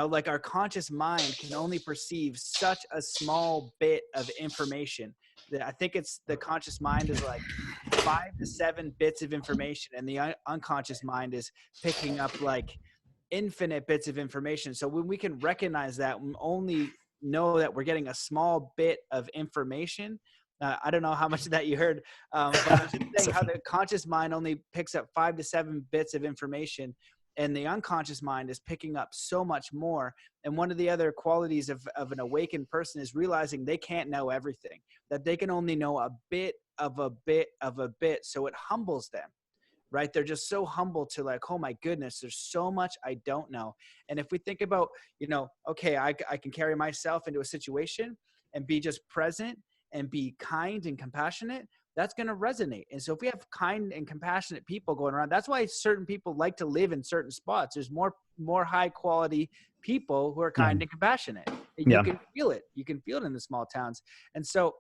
Like, our conscious mind can only perceive such a small bit of information. I think it's the conscious mind is like 5 to 7 bits of information, and the unconscious mind is picking up like infinite bits of information. So when we can recognize that, we only know that we're getting a small bit of information. I don't know how much of that you heard, but I was just saying how the conscious mind only picks up 5 to 7 bits of information, and the unconscious mind is picking up so much more. And one of the other qualities of an awakened person is realizing they can't know everything, that they can only know a bit of a bit of a bit. So it humbles them, right? They're just so humble to like, oh my goodness, there's so much I don't know. And if we think about, okay, I can carry myself into a situation and be just present and be kind and compassionate, that's going to resonate. And so if we have kind and compassionate people going around, that's why certain people like to live in certain spots. There's more high quality people who are kind and compassionate. And you can feel it. You can feel it in the small towns. And so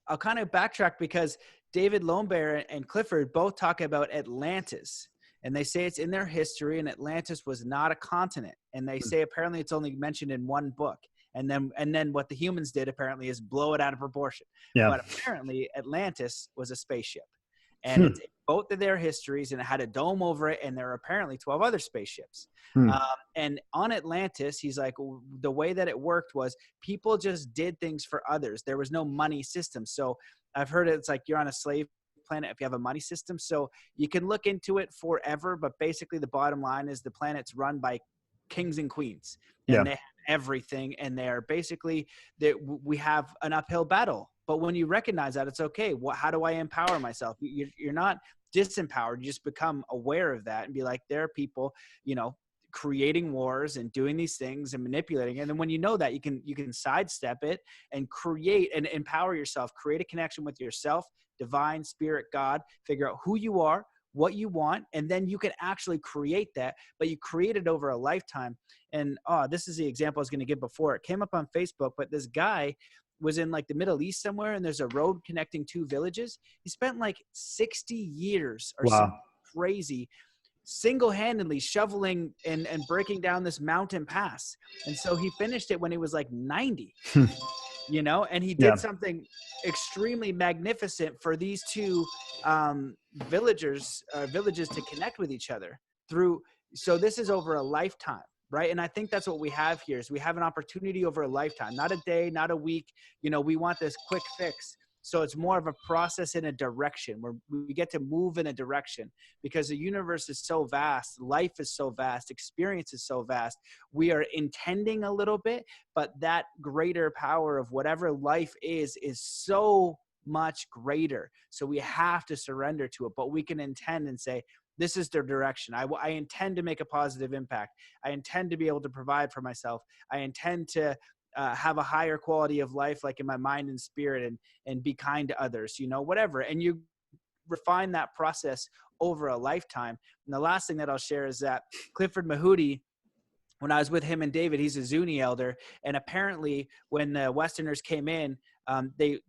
I'll kind of backtrack because David Lombard and Clifford both talk about Atlantis. And they say it's in their history, and Atlantis was not a continent. And they say apparently it's only mentioned in one book. And then what the humans did apparently is blow it out of proportion. Yeah. But apparently Atlantis was a spaceship. And it's in both of their histories, and it had a dome over it, and there are apparently 12 other spaceships. And on Atlantis, he's like, the way that it worked was people just did things for others. There was no money system. So I've heard it's like you're on a slave planet if you have a money system. So you can look into it forever, but basically the bottom line is the planet's run by kings and queens, and they have everything, and they're basically that we have an uphill battle. But when you recognize that, it's okay. How do I empower myself? You're not disempowered. You just become aware of that and be like, there are people, creating wars and doing these things and manipulating. And then when you know that, you can sidestep it and create and empower yourself, create a connection with yourself, divine, spirit, God, figure out who you are, what you want, and then you can actually create that, but you create it over a lifetime. And this is the example I was going to give before. It came up on Facebook, but this guy was in like the Middle East somewhere, and there's a road connecting two villages. He spent like 60 years or something crazy single-handedly shoveling and breaking down this mountain pass. And so he finished it when he was like 90. And he did something extremely magnificent for these two villages to connect with each other through. So this is over a lifetime, right? And I think that's what we have here is we have an opportunity over a lifetime, not a day, not a week. We want this quick fix. So it's more of a process in a direction where we get to move in a direction because the universe is so vast. Life is so vast. Experience is so vast. We are intending a little bit, but that greater power of whatever life is so much greater. So we have to surrender to it, but we can intend and say, this is the direction. I intend to make a positive impact. I intend to be able to provide for myself. I intend to have a higher quality of life, like in my mind and spirit, and be kind to others, whatever. And you refine that process over a lifetime. And the last thing that I'll share is that Clifford Mahudi, when I was with him and David, he's a Zuni elder. And apparently when the Westerners came in, the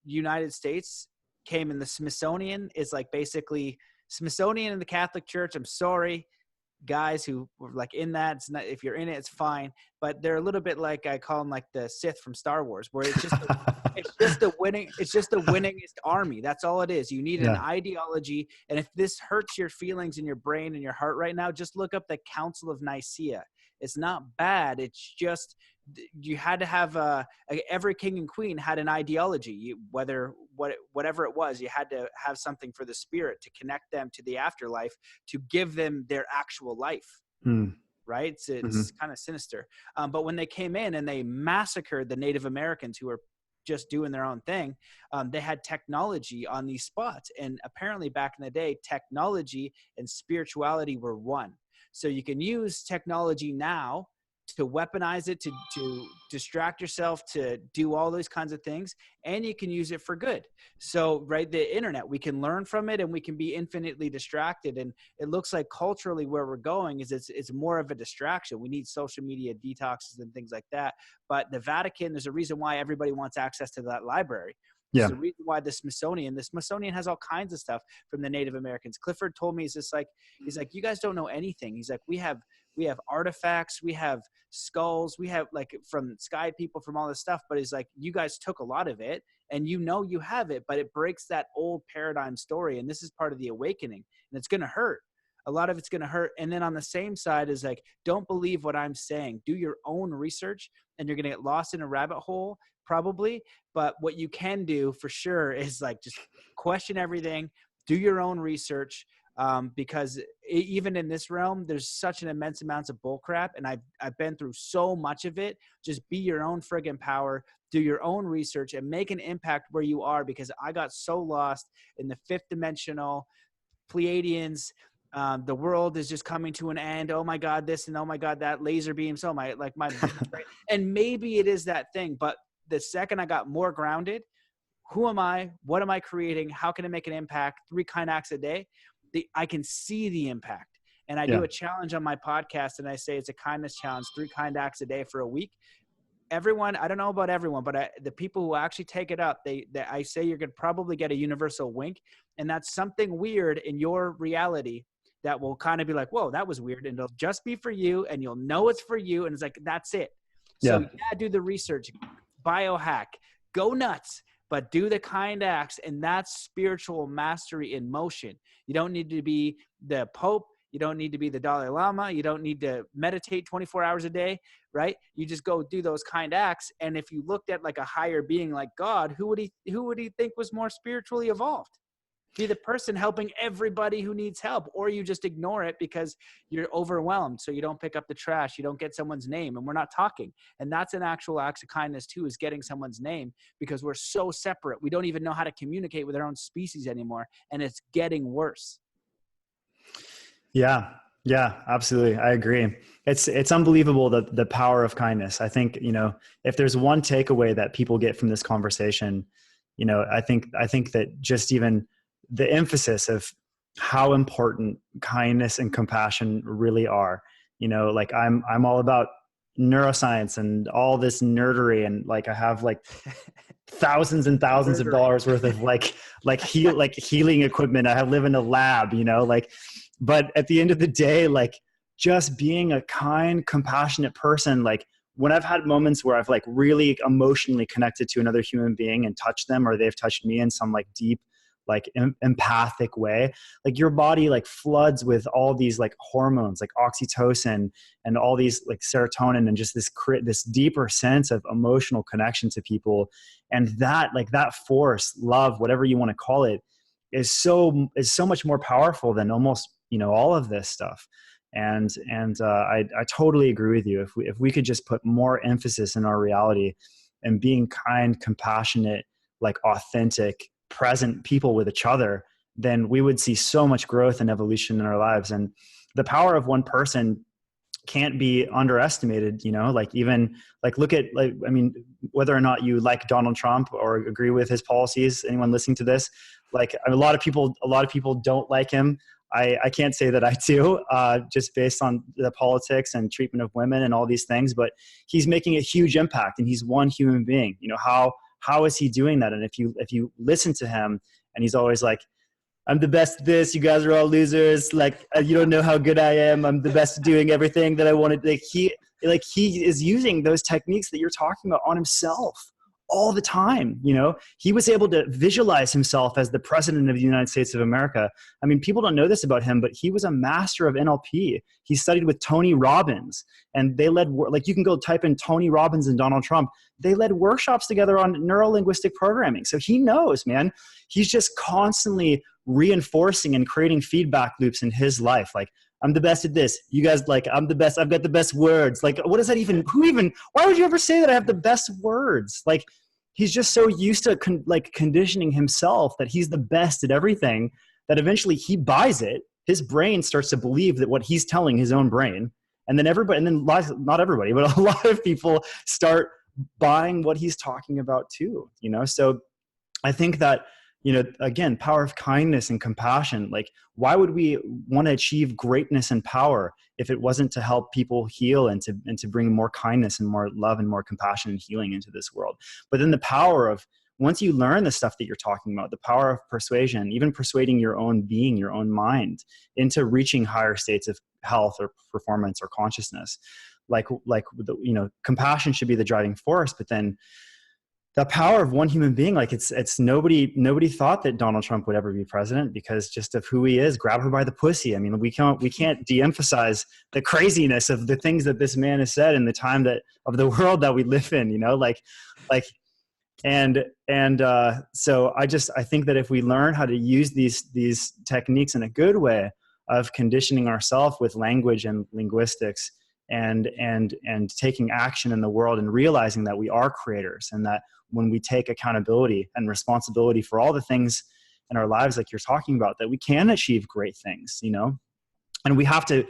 United States came in. The Smithsonian is like basically Smithsonian in the Catholic Church. I'm sorry, guys who were like in that. It's not, if you're in it, it's fine. But they're a little bit like, I call them like the Sith from Star Wars, where it's just the winningest army. That's all it is. You need an ideology. And if this hurts your feelings in your brain and your heart right now, just look up the Council of Nicaea. It's not bad. It's just, you had to have every king and queen had an ideology. Whatever it was, you had to have something for the spirit to connect them to the afterlife, to give them their actual life. Right? It's kind of sinister. But when they came in and they massacred the Native Americans who were just doing their own thing, they had technology on these spots. And apparently back in the day, technology and spirituality were one. So you can use technology now to weaponize it, to distract yourself, to do all those kinds of things, and you can use it for good. So, right, the internet, we can learn from it, and we can be infinitely distracted. And it looks like culturally where we're going is it's more of a distraction. We need social media detoxes and things like that. But the Vatican, there's a reason why everybody wants access to that library. There's a reason why the Smithsonian has all kinds of stuff from the Native Americans. Clifford told me, he's like, you guys don't know anything. He's like, we have artifacts, we have skulls, we have like from sky people, from all this stuff. But he's like, you guys took a lot of it and you have it, but it breaks that old paradigm story. And this is part of the awakening, and it's going to hurt. A lot of it's going to hurt. And then on the same side is like, don't believe what I'm saying. Do your own research, and you're going to get lost in a rabbit hole probably. But what you can do for sure is like, just question everything, do your own research. Because even in this realm, there's such an immense amounts of bullcrap, and I've been through so much of it. Just be your own friggin' power, do your own research, and make an impact where you are. Because I got so lost in the fifth dimensional Pleiadians. The world is just coming to an end. Oh my God, this, and oh my God, that, laser beams. Oh my, and maybe it is that thing. But the second I got more grounded, who am I? What am I creating? How can I make an impact? 3 kind acts a day. I can see the impact. And I do a challenge on my podcast, and I say it's a kindness challenge, 3 kind acts a day for a week. Everyone, I don't know about everyone, but the people who actually take it up, I say you're going to probably get a universal wink. And that's something weird in your reality that will kind of be like, whoa, that was weird. And it'll just be for you, and you'll know it's for you. And it's like, that's it. So do the research, biohack, go nuts, but do the kind acts. And that's spiritual mastery in motion. You don't need to be the Pope. You don't need to be the Dalai Lama. You don't need to meditate 24 hours a day, right? You just go do those kind acts. And if you looked at like a higher being like God, who would he think was more spiritually evolved? Be the person helping everybody who needs help, or you just ignore it because you're overwhelmed. So you don't pick up the trash. You don't get someone's name, and we're not talking. And that's an actual act of kindness too, is getting someone's name, because we're so separate. We don't even know how to communicate with our own species anymore. And it's getting worse. Yeah, absolutely. I agree. It's unbelievable, the power of kindness. I think, if there's one takeaway that people get from this conversation, I think that just even the emphasis of how important kindness and compassion really are, like I'm all about neuroscience and all this nerdery, and like I have like thousands and thousands of dollars worth of like healing equipment. I live in a lab, but at the end of the day, like just being a kind, compassionate person, like when I've had moments where I've like really emotionally connected to another human being and touched them, or they've touched me in some like deep, like empathic way, like your body like floods with all these like hormones, like oxytocin and all these like serotonin, and just this deeper sense of emotional connection to people. And that force, love, whatever you want to call it, is so much more powerful than almost, all of this stuff. And I totally agree with you. If we could just put more emphasis in our reality and being kind, compassionate, like authentic, present people with each other, then we would see so much growth and evolution in our lives. And the power of one person can't be underestimated, like even like look at whether or not you like Donald Trump or agree with his policies, anyone listening to this, like a lot of people don't like him. I can't say that I do, just based on the politics and treatment of women and all these things, but he's making a huge impact, and he's one human being. How is he doing that? And if you listen to him, and he's always like, I'm the best at this, you guys are all losers, like you don't know how good I am, I'm the best at doing everything that I wanted. He is using those techniques that you're talking about on himself all the time. He was able to visualize himself as the president of the United States of America. I mean, people don't know this about him, but he was a master of NLP. He studied with Tony Robbins, and they led, like you can go type in Tony Robbins and Donald Trump. They led workshops together on neuro-linguistic programming. So he knows, man. He's just constantly reinforcing and creating feedback loops in his life. Like, I'm the best at this. You guys, like, I'm the best. I've got the best words. Like, what does that even, why would you ever say that I have the best words? Like, he's just so used to conditioning himself that he's the best at everything that eventually he buys it. His brain starts to believe that what he's telling his own brain. And then not everybody, but a lot of people start buying what he's talking about too, So I think that, again, power of kindness and compassion, like why would we want to achieve greatness and power if it wasn't to help people heal and to bring more kindness and more love and more compassion and healing into this world? But then the power of, once you learn the stuff that you're talking about, the power of persuasion, even persuading your own being, your own mind into reaching higher states of health or performance or consciousness, compassion should be the driving force. But then the power of one human being, like it's nobody thought that Donald Trump would ever be president because just of who he is. Grab her by the pussy. I mean, we can't de-emphasize the craziness of the things that this man has said in the time of the world that we live in, so I think that if we learn how to use these techniques in a good way of conditioning ourselves with language and linguistics and taking action in the world and realizing that we are creators, and that when we take accountability and responsibility for all the things in our lives, like you're talking about, that we can achieve great things, and we have to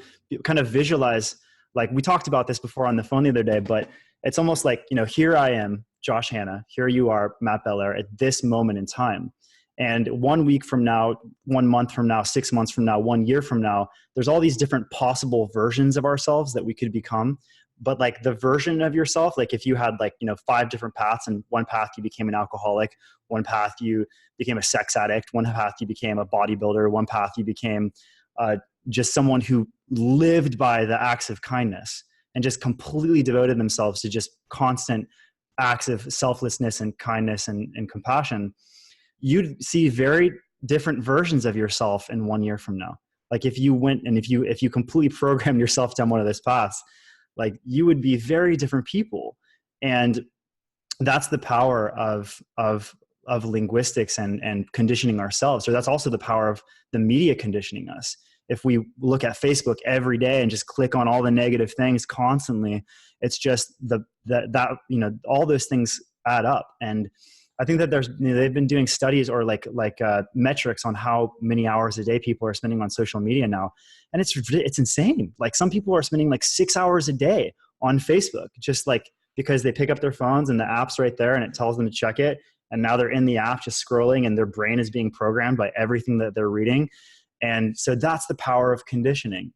kind of visualize, like we talked about this before on the phone the other day, but it's almost like, here I am Josh Hanna, here you are, Matt Belair, at this moment in time. And 1 week from now, 1 month from now, 6 months from now, 1 year from now, there's all these different possible versions of ourselves that we could become. But like the version of yourself, like if you had like, 5 different paths, and one path you became an alcoholic, one path you became a sex addict, one path you became a bodybuilder, one path you became just someone who lived by the acts of kindness and just completely devoted themselves to just constant acts of selflessness and kindness and compassion, you'd see very different versions of yourself in 1 year from now. Like if you went and if you completely programmed yourself down one of those paths, like you would be very different people. And that's the power of linguistics and conditioning ourselves. Or that's also the power of the media conditioning us. If we look at Facebook every day and just click on all the negative things constantly, it's just that all those things add up. And I think that they've been doing studies or like metrics on how many hours a day people are spending on social media now, and it's insane. Like some people are spending like 6 hours a day on Facebook, just like because they pick up their phones and the app's right there and it tells them to check it, and now they're in the app just scrolling, and their brain is being programmed by everything that they're reading. And so that's the power of conditioning.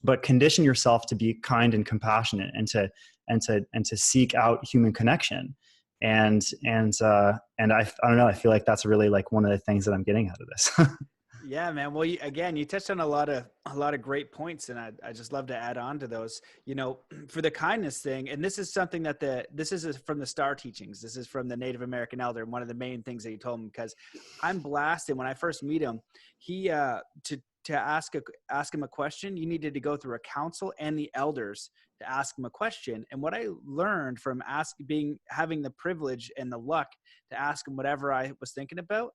But condition yourself to be kind and compassionate, and to seek out human connection. And I don't know, I feel like that's really like one of the things that I'm getting out of this. Yeah, man. Well, you touched on a lot of great points, and I just love to add on to those. For the kindness thing, and this is something that this is from the Star Teachings. This is from the Native American elder, and one of the main things that he told me, because I'm blasted when I first meet him. He to ask him a question, you needed to go through a council and the elders to ask him a question. And what I learned from having the privilege and the luck to ask him whatever I was thinking about,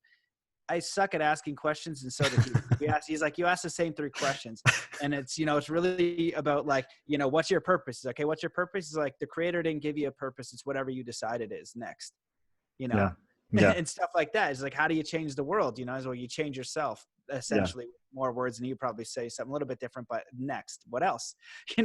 I suck at asking questions, and so did he. He's like, you ask the same 3 questions, and it's it's really about like, what's your purpose? Okay, what's your purpose? Is like, the Creator didn't give you a purpose; it's whatever you decide it is next. Yeah. And stuff like that. It's like, how do you change the world? As well, you change yourself. Essentially, more words, and you probably say something a little bit different. But next, what else? How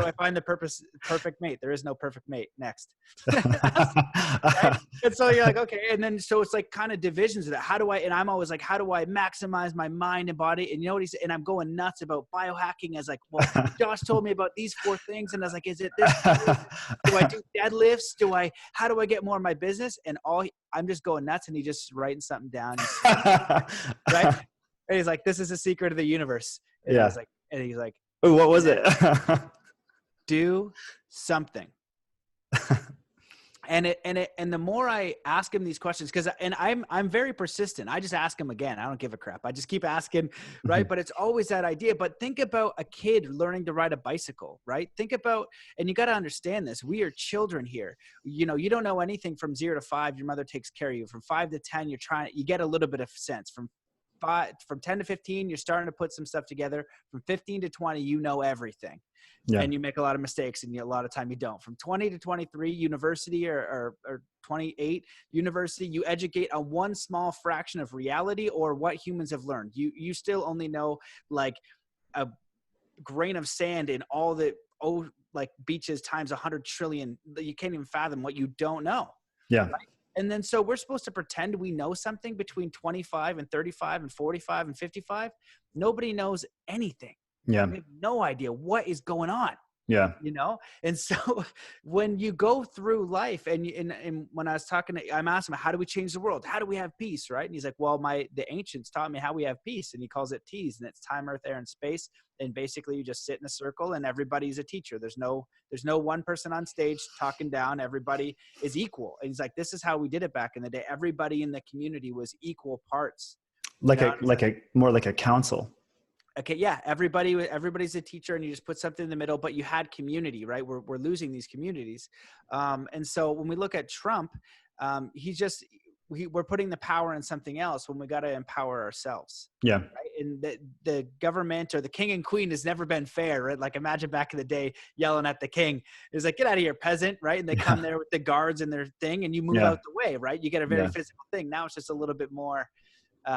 do I find the perfect mate? There is no perfect mate. Next. Right? And so you're like, okay. And then, so it's like kind of divisions of that. And I'm always like, how do I maximize my mind and body? And what and I'm going nuts about biohacking as like, well, Josh told me about these 4 things. And I was like, is it this? Do I do deadlifts? How do I get more of my business? And I'm just going nuts. And he just writing something down. Right. And he's like, this is the secret of the universe. And I was like, and he's like, oh, what was it? Do something. And the more I ask him these questions, and I'm very persistent. I just ask him again. I don't give a crap. I just keep asking, right? But it's always that idea. But think about a kid learning to ride a bicycle, right? Think about, and you got to understand this. We are children here. You don't know anything from 0 to 5. Your mother takes care of you. From 5 to 10, you get a little bit of sense. From 10 to 15, you're starting to put some stuff together. From 15 to 20, you know everything. Yeah. And you make a lot of mistakes, and a lot of time you don't. From 20 to 23, university, or 28, university, you educate on one small fraction of reality or what humans have learned. You still only know like a grain of sand in all the like beaches times 100 trillion. You can't even fathom what you don't know. Yeah. Right? And then, so we're supposed to pretend we know something between 25 and 35 and 45 and 55. Nobody knows anything. Yeah. We have no idea what is going on. Yeah. And so when you go through life, and when I was talking I'm asking him, how do we change the world? How do we have peace? Right. And he's like, well, the ancients taught me how we have peace. And he calls it T's, and it's time, earth, air, and space. And basically you just sit in a circle and everybody's a teacher. There's no one person on stage talking down. Everybody is equal. And he's like, this is how we did it back in the day. Everybody in the community was equal parts. More like a council. Okay. Yeah. Everybody's a teacher, and you just put something in the middle, but you had community, right? We're losing these communities. And so when we look at Trump, we're putting the power in something else when we got to empower ourselves. Yeah. Right? And the government or the king and queen has never been fair, right? Like imagine back in the day yelling at the king. It's like, get out of here, peasant, right? And they come there with the guards and their thing, and you move out the way, right? You get a very physical thing. Now it's just a little bit more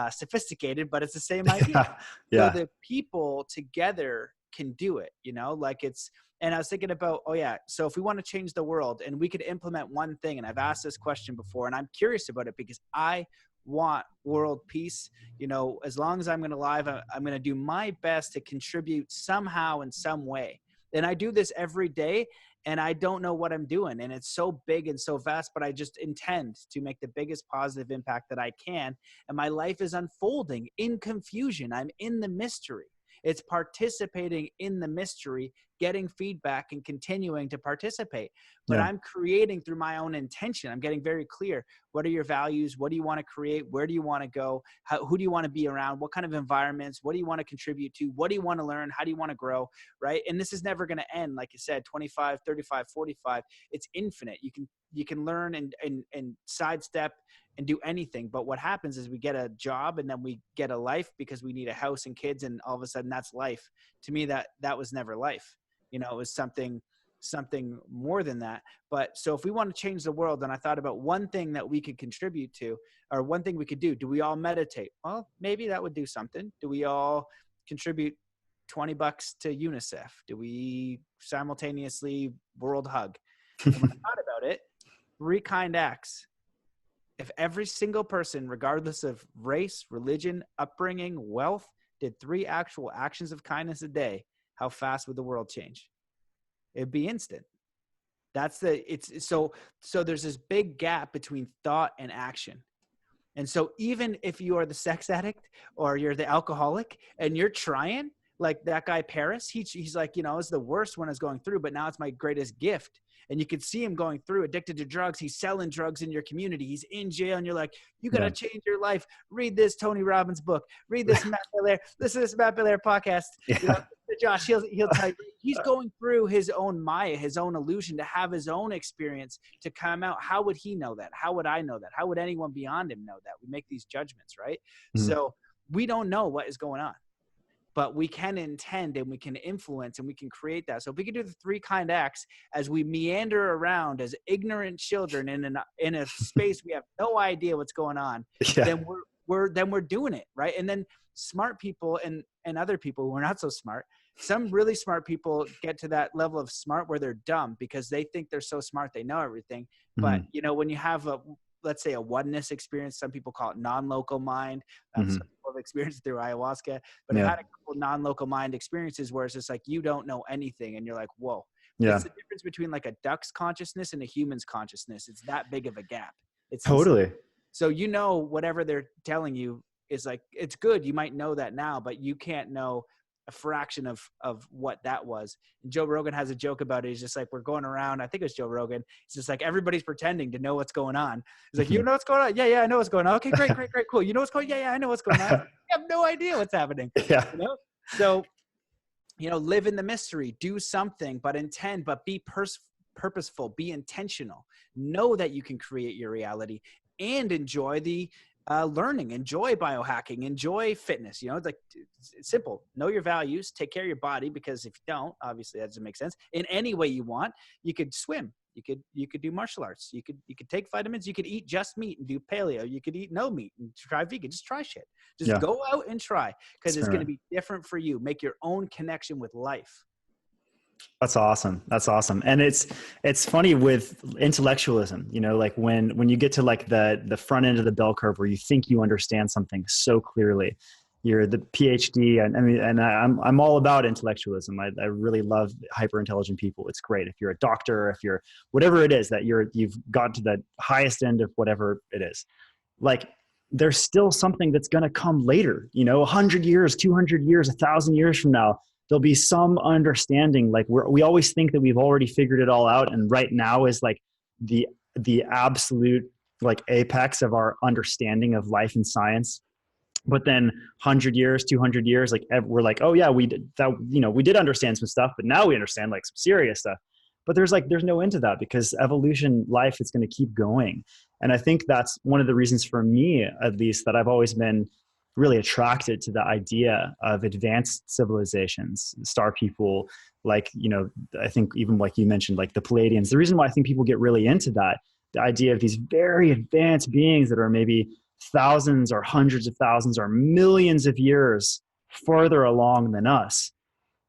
sophisticated, but it's the same idea. Yeah. So the people together can do it, you know, like it's, and I was thinking about, oh yeah, so if we want to change the world and we could implement one thing, and I've asked this question before and I'm curious about it because I want world peace, you know, as long as I'm going to live, I'm going to do my best to contribute somehow in some way. And I do this every day and I don't know what I'm doing. And it's so big and so vast, but I just intend to make the biggest positive impact that I can. And my life is unfolding in confusion. I'm in the mystery. It's participating in the mystery, getting feedback and continuing to participate. But I'm creating through my own intention. I'm getting very clear. What are your values? What do you want to create? Where do you want to go? Who do you want to be around? What kind of environments? What do you want to contribute to? What do you want to learn? How do you want to grow? Right? And this is never going to end. Like you said, 25, 35, 45, it's infinite. You can learn and sidestep and do anything. But what happens is we get a job and then we get a life because we need a house and kids, and all of a sudden that's life. To me, that was never life. You know, it was something more than that. But so if we want to change the world, then I thought about one thing that we could contribute to, or one thing we could do. Do we all meditate? Well, maybe that would do something. Do we all contribute $20 to UNICEF? Do we simultaneously world hug? And when I thought about it, 3 kind acts. If every single person, regardless of race, religion, upbringing, wealth, did 3 actual actions of kindness a day, how fast would the world change? It'd be instant. So there's this big gap between thought and action. And so even if you are the sex addict or you're the alcoholic and you're trying, like that guy Paris, he's like, you know, it's the worst when I was going through, but now it's my greatest gift. And you could see him going through, addicted to drugs. He's selling drugs in your community. He's in jail. And you're like, you got to change your life. Read this Tony Robbins book. Read this Matt Belair. Listen to this Matt Belair podcast. Yeah. You know, Josh, he'll tell you, he's going through his own Maya, his own illusion, to have his own experience to come out. How would he know that? How would I know that? How would anyone beyond him know that? We make these judgments, right? Mm-hmm. So we don't know what is going on. But we can intend and we can influence and we can create that. So if we can do the 3 kind acts as we meander around as ignorant children in a space we have no idea what's going on, then we're doing it, right? And then smart people and other people who are not so smart, some really smart people get to that level of smart where they're dumb because they think they're so smart they know everything. But you know, when you have let's say a oneness experience, some people call it non-local mind. Some people have experienced it through ayahuasca, but I've had a couple non-local mind experiences where it's just like, you don't know anything. And you're like, whoa, it's the difference between like a duck's consciousness and a human's consciousness. It's that big of a gap. It's totally. insane. So, you know, whatever they're telling you is like, it's good. You might know that now, but you can't know a fraction of what that was. And Joe Rogan has a joke about it. He's just like, we're going around, I think it was Joe Rogan. He's just like, everybody's pretending to know what's going on. He's like, you know what's going on? Yeah, I know what's going on. Okay, great, cool. You know what's going on? Yeah, I know what's going on. You have no idea what's happening. Yeah. You know? So, you know, live in the mystery, do something, but intend, but be purposeful, be intentional. Know that you can create your reality and enjoy the learning, enjoy biohacking, enjoy fitness. You know, it's like, it's simple. Know your values, take care of your body, because if you don't, obviously that doesn't make sense. In any way you want, you could swim, you could do martial arts, you could take vitamins, you could eat just meat and do paleo, you could eat no meat and try vegan. Just try shit. Just go out and try, because it's going to be different for you. Make your own connection with life. That's awesome. That's awesome. And it's funny with intellectualism, you know, like when you get to like the front end of the bell curve where you think you understand something so clearly, you're the PhD. And I'm all about intellectualism. I really love hyper intelligent people. It's great. If you're a doctor, if you're whatever it is that you've got to the highest end of whatever it is, like there's still something that's going to come later, you know, 100 years, 200 years, 1,000 years from now. There'll be some understanding. Like we always think that we've already figured it all out. And right now is like the absolute like apex of our understanding of life and science. But then 100 years, 200 years, like we're like, oh yeah, we did that. You know, we did understand some stuff, but now we understand like some serious stuff. But there's no end to that, because evolution, life is going to keep going. And I think that's one of the reasons for me, at least, that I've always been really attracted to the idea of advanced civilizations, star people, like, you know, I think even like you mentioned, like the Pleiadians. The reason why I think people get really into that, the idea of these very advanced beings that are maybe thousands or hundreds of thousands or millions of years further along than us,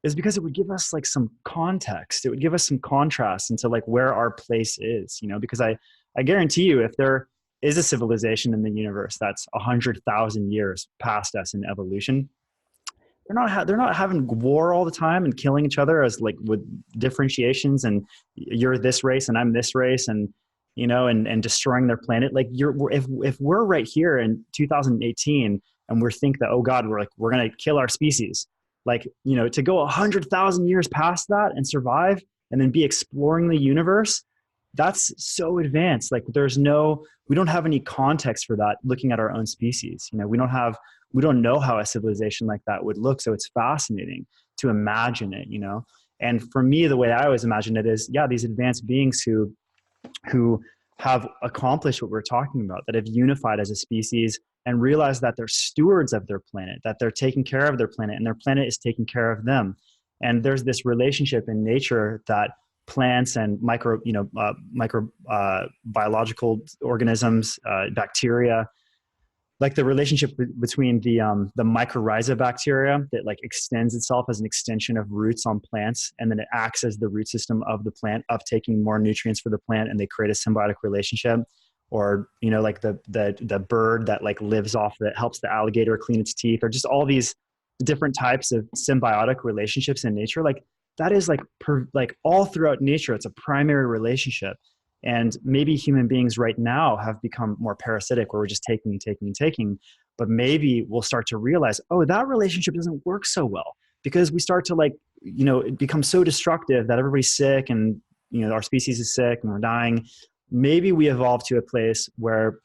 is because it would give us like some context. It would give us some contrast into like where our place is, you know, because I guarantee you, if there is a civilization in the universe that's 100,000 years past us in evolution, they're not having war all the time and killing each other as like with differentiations and you're this race and I'm this race and you know and destroying their planet. Like if we're right here in 2018 and we're think that, oh God, we're gonna kill our species, like, you know, to go 100,000 years past that and survive and then be exploring the universe, that's so advanced. Like we don't have any context for that looking at our own species. You know, we don't know how a civilization like that would look. So it's fascinating to imagine it, you know? And for me, the way I always imagine it is, yeah, these advanced beings who have accomplished what we're talking about, that have unified as a species and realized that they're stewards of their planet, that they're taking care of their planet and their planet is taking care of them. And there's this relationship in nature that plants and biological organisms, bacteria, like the relationship between the mycorrhiza bacteria that like extends itself as an extension of roots on plants, and then it acts as the root system of the plant, of taking more nutrients for the plant, and they create a symbiotic relationship. Or, you know, like the bird that like lives off that helps the alligator clean its teeth, or just all these different types of symbiotic relationships in nature. Like that is like all throughout nature, it's a primary relationship. And maybe human beings right now have become more parasitic, where we're just taking and taking and taking. But maybe we'll start to realize, oh, that relationship doesn't work so well, because we start to like, you know, it becomes so destructive that everybody's sick and, you know, our species is sick and we're dying. Maybe we evolve to a place where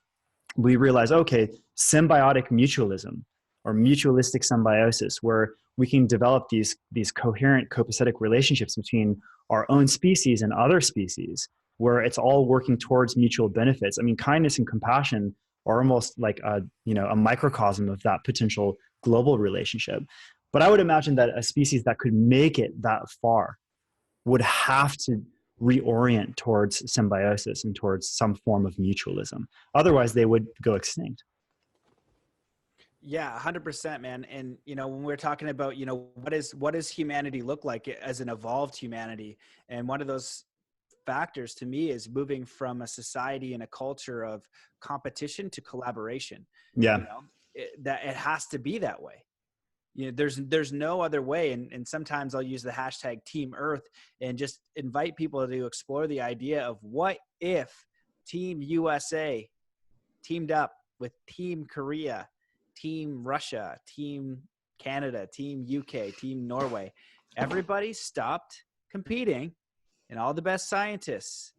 we realize, okay, symbiotic mutualism or mutualistic symbiosis, where we can develop these coherent copacetic relationships between our own species and other species, where it's all working towards mutual benefits. I mean, kindness and compassion are almost like a microcosm of that potential global relationship. But I would imagine that a species that could make it that far would have to reorient towards symbiosis and towards some form of mutualism. Otherwise, they would go extinct. Yeah, 100%, man. And, you know, when we're talking about, you know, what does humanity look like as an evolved humanity? And one of those factors to me is moving from a society and a culture of competition to collaboration. Yeah. You know, that it has to be that way. You know, there's no other way. And sometimes I'll use the hashtag Team Earth and just invite people to explore the idea of what if Team USA teamed up with Team Korea, Team Russia, Team Canada, Team UK, Team Norway. Everybody stopped competing, and all the best scientists,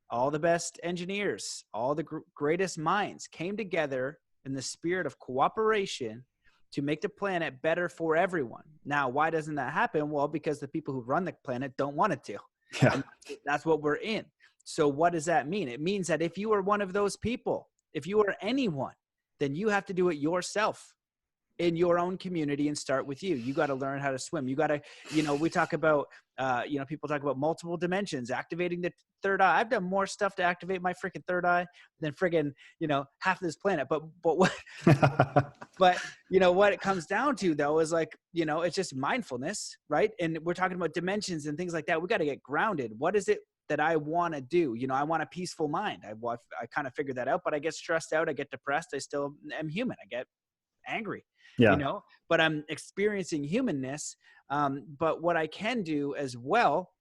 all the best engineers, all the greatest minds came together in the spirit of cooperation to make the planet better for everyone. Now, why doesn't that happen? Well, because the people who run the planet don't want it to. Yeah. And that's what we're in. So what does that mean? It means that if you are one of those people, if you are anyone, then you have to do it yourself in your own community and start with you. You got to learn how to swim. You got to, you know, we talk about, you know, people talk about multiple dimensions, activating the third eye. I've done more stuff to activate my freaking third eye than friggin', you know, half of this planet. But what, but you know, what it comes down to though, is like, you know, it's just mindfulness, right? And we're talking about dimensions and things like that. We got to get grounded. What is it that I want to do? You know, I want a peaceful mind. I kind of figured that out, but I get stressed out. I get depressed. I still am human. I get angry. Yeah. You know, but I'm experiencing humanness. But what I can do as well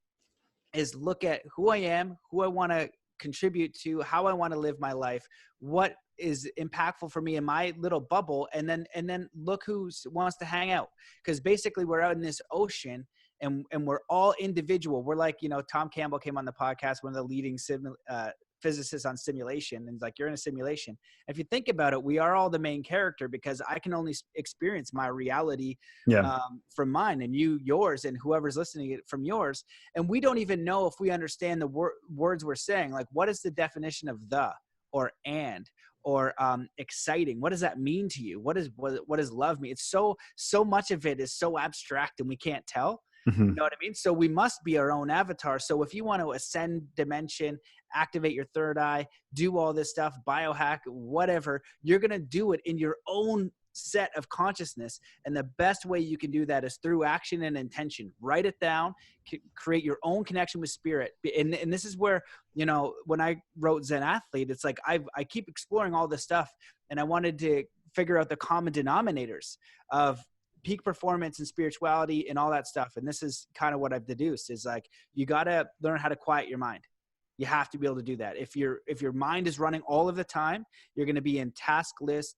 is look at who I am, who I want to contribute to, how I want to live my life, what is impactful for me in my little bubble, and then look who wants to hang out. Because basically we're out in this ocean and we're all individual. We're like, you know, Tom Campbell came on the podcast, one of the leading physicists on simulation, and like, you're in a simulation. If you think about it, we are all the main character, because I can only experience my reality from mine, and you yours, and whoever's listening it from yours. And we don't even know if we understand the words we're saying. Like, what is the definition of the, or and, or exciting? What does that mean to you? What does love mean? It's so much of it is so abstract and we can't tell. Mm-hmm. You know what I mean? So we must be our own avatar. So if you want to ascend dimension, activate your third eye, do all this stuff, biohack, whatever, you're going to do it in your own set of consciousness. And the best way you can do that is through action and intention. Write it down, create your own connection with spirit. And this is where, you know, when I wrote Zen Athlete, it's like I keep exploring all this stuff, and I wanted to figure out the common denominators of peak performance and spirituality and all that stuff. And this is kind of what I've deduced is like, you got to learn how to quiet your mind. You have to be able to do that. If your mind is running all of the time, you're going to be in task list,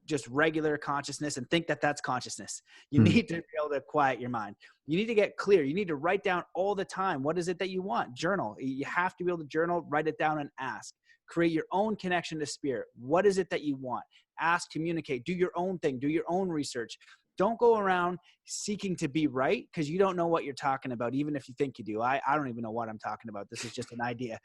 just regular consciousness, and think that that's consciousness. You need to be able to quiet your mind. You need to get clear. You need to write down all the time. What is it that you want? Journal. You have to be able to journal, write it down, and ask. Create your own connection to spirit. What is it that you want? Ask, communicate, do your own thing, do your own research. Don't go around seeking to be right, because you don't know what you're talking about, even if you think you do. I don't even know what I'm talking about. This is just an idea.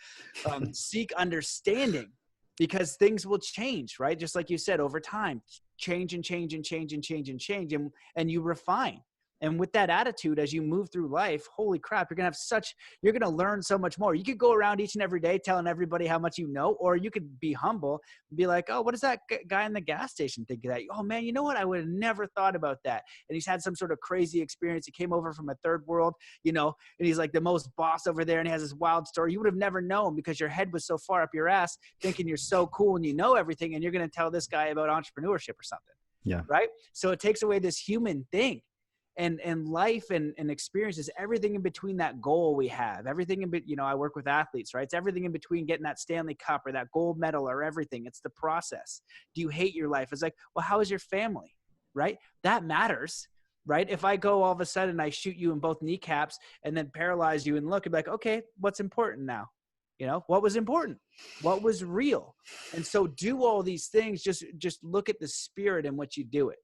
Seek understanding, because things will change, right? Just like you said, over time, change and change and change and change and change, and you refine. And with that attitude, as you move through life, holy crap, you're going to learn so much more. You could go around each and every day telling everybody how much you know, or you could be humble and be like, oh, what does that guy in the gas station think of that? Oh man, you know what? I would have never thought about that. And he's had some sort of crazy experience. He came over from a third world, you know, and he's like the most boss over there, and he has this wild story. You would have never known, because your head was so far up your ass thinking you're so cool and you know everything, and you're going to tell this guy about entrepreneurship or something. Yeah. Right. So it takes away this human thing. And life and experiences, everything in between that goal we have, everything in you know, I work with athletes, right? It's everything in between getting that Stanley Cup or that gold medal or everything. It's the process. Do you hate your life? It's like, well, how is your family, right? That matters, right? If I go all of a sudden, I shoot you in both kneecaps and then paralyze you and look and be like, okay, what's important now? You know, what was important? What was real? And so do all these things, just look at the spirit in which you do it.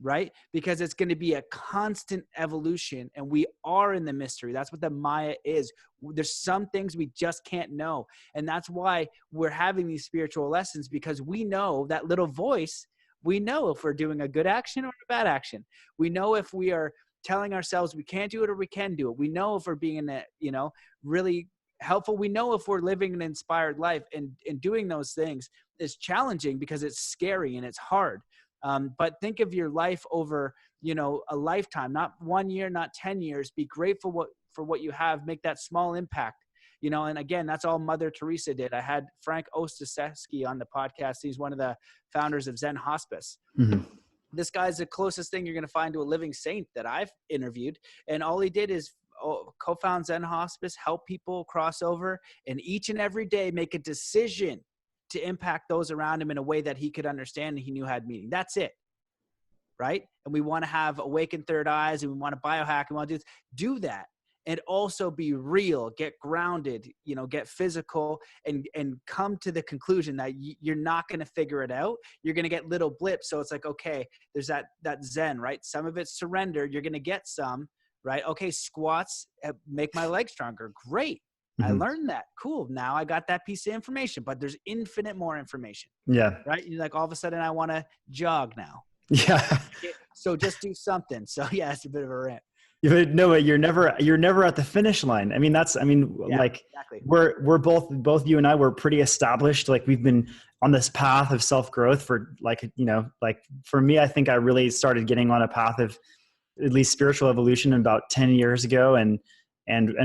Right? Because it's going to be a constant evolution, and we are in the mystery. That's what the Maya is. There's some things we just can't know. And that's why we're having these spiritual lessons, because we know that little voice. We know if we're doing a good action or a bad action. We know if we are telling ourselves we can't do it or we can do it. We know if we're being, you know, really helpful. We know if we're living an inspired life, and doing those things is challenging because it's scary and it's hard. But think of your life over, you know, a lifetime, not 1 year, not 10 years. Be grateful for what you have. Make that small impact, you know. And again, that's all Mother Teresa did. I had Frank Ostaseski on the podcast. He's one of the founders of Zen Hospice. Mm-hmm. This guy's the closest thing you're going to find to a living saint that I've interviewed. And all he did is co-found Zen Hospice, help people cross over, and each and every day make a decision to impact those around him in a way that he could understand and he knew had meaning. That's it. Right? And we want to have awakened third eyes, and we want to biohack, and we want to do that. And also be real, get grounded, you know, get physical, and come to the conclusion that you're not going to figure it out. You're going to get little blips. So it's like, okay, there's that Zen, right? Some of it's surrender. You're going to get some, right? Okay, squats make my legs stronger. Great. I learned that. Cool. Now I got that piece of information, but there's infinite more information. Yeah. Right. You're like, all of a sudden I want to jog now. Yeah. So just do something. So yeah, it's a bit of a rant. No, you're never at the finish line. I mean, Yeah, like exactly. we're both you and I were pretty established. Like we've been on this path of self-growth for like, you know, like for me, I think I really started getting on a path of at least spiritual evolution about 10 years ago. And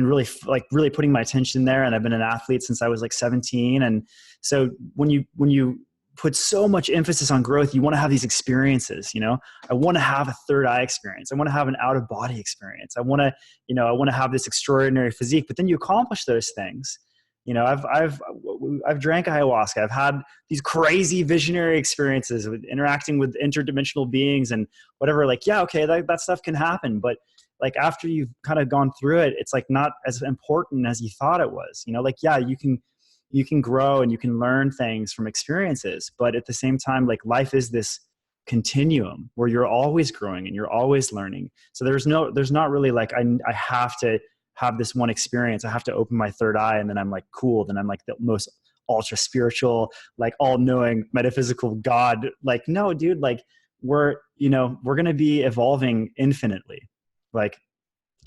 really putting my attention there. And I've been an athlete since I was like 17. And so when you put so much emphasis on growth, you want to have these experiences, you know. I want to have a third eye experience. I want to have an out of body experience. I want to have this extraordinary physique, but then you accomplish those things. You know, I've drank ayahuasca. I've had these crazy visionary experiences with interacting with interdimensional beings and whatever. Like, yeah, okay, that stuff can happen. But like after you've kind of gone through it, it's like not as important as you thought it was. You know, like, yeah, you can grow and you can learn things from experiences, but at the same time, like life is this continuum where you're always growing and you're always learning. So there's not really like, I have to have this one experience. I have to open my third eye and then I'm like, cool. Then I'm like the most ultra spiritual, like all knowing metaphysical God. Like, no, dude, like we're going to be evolving infinitely. Like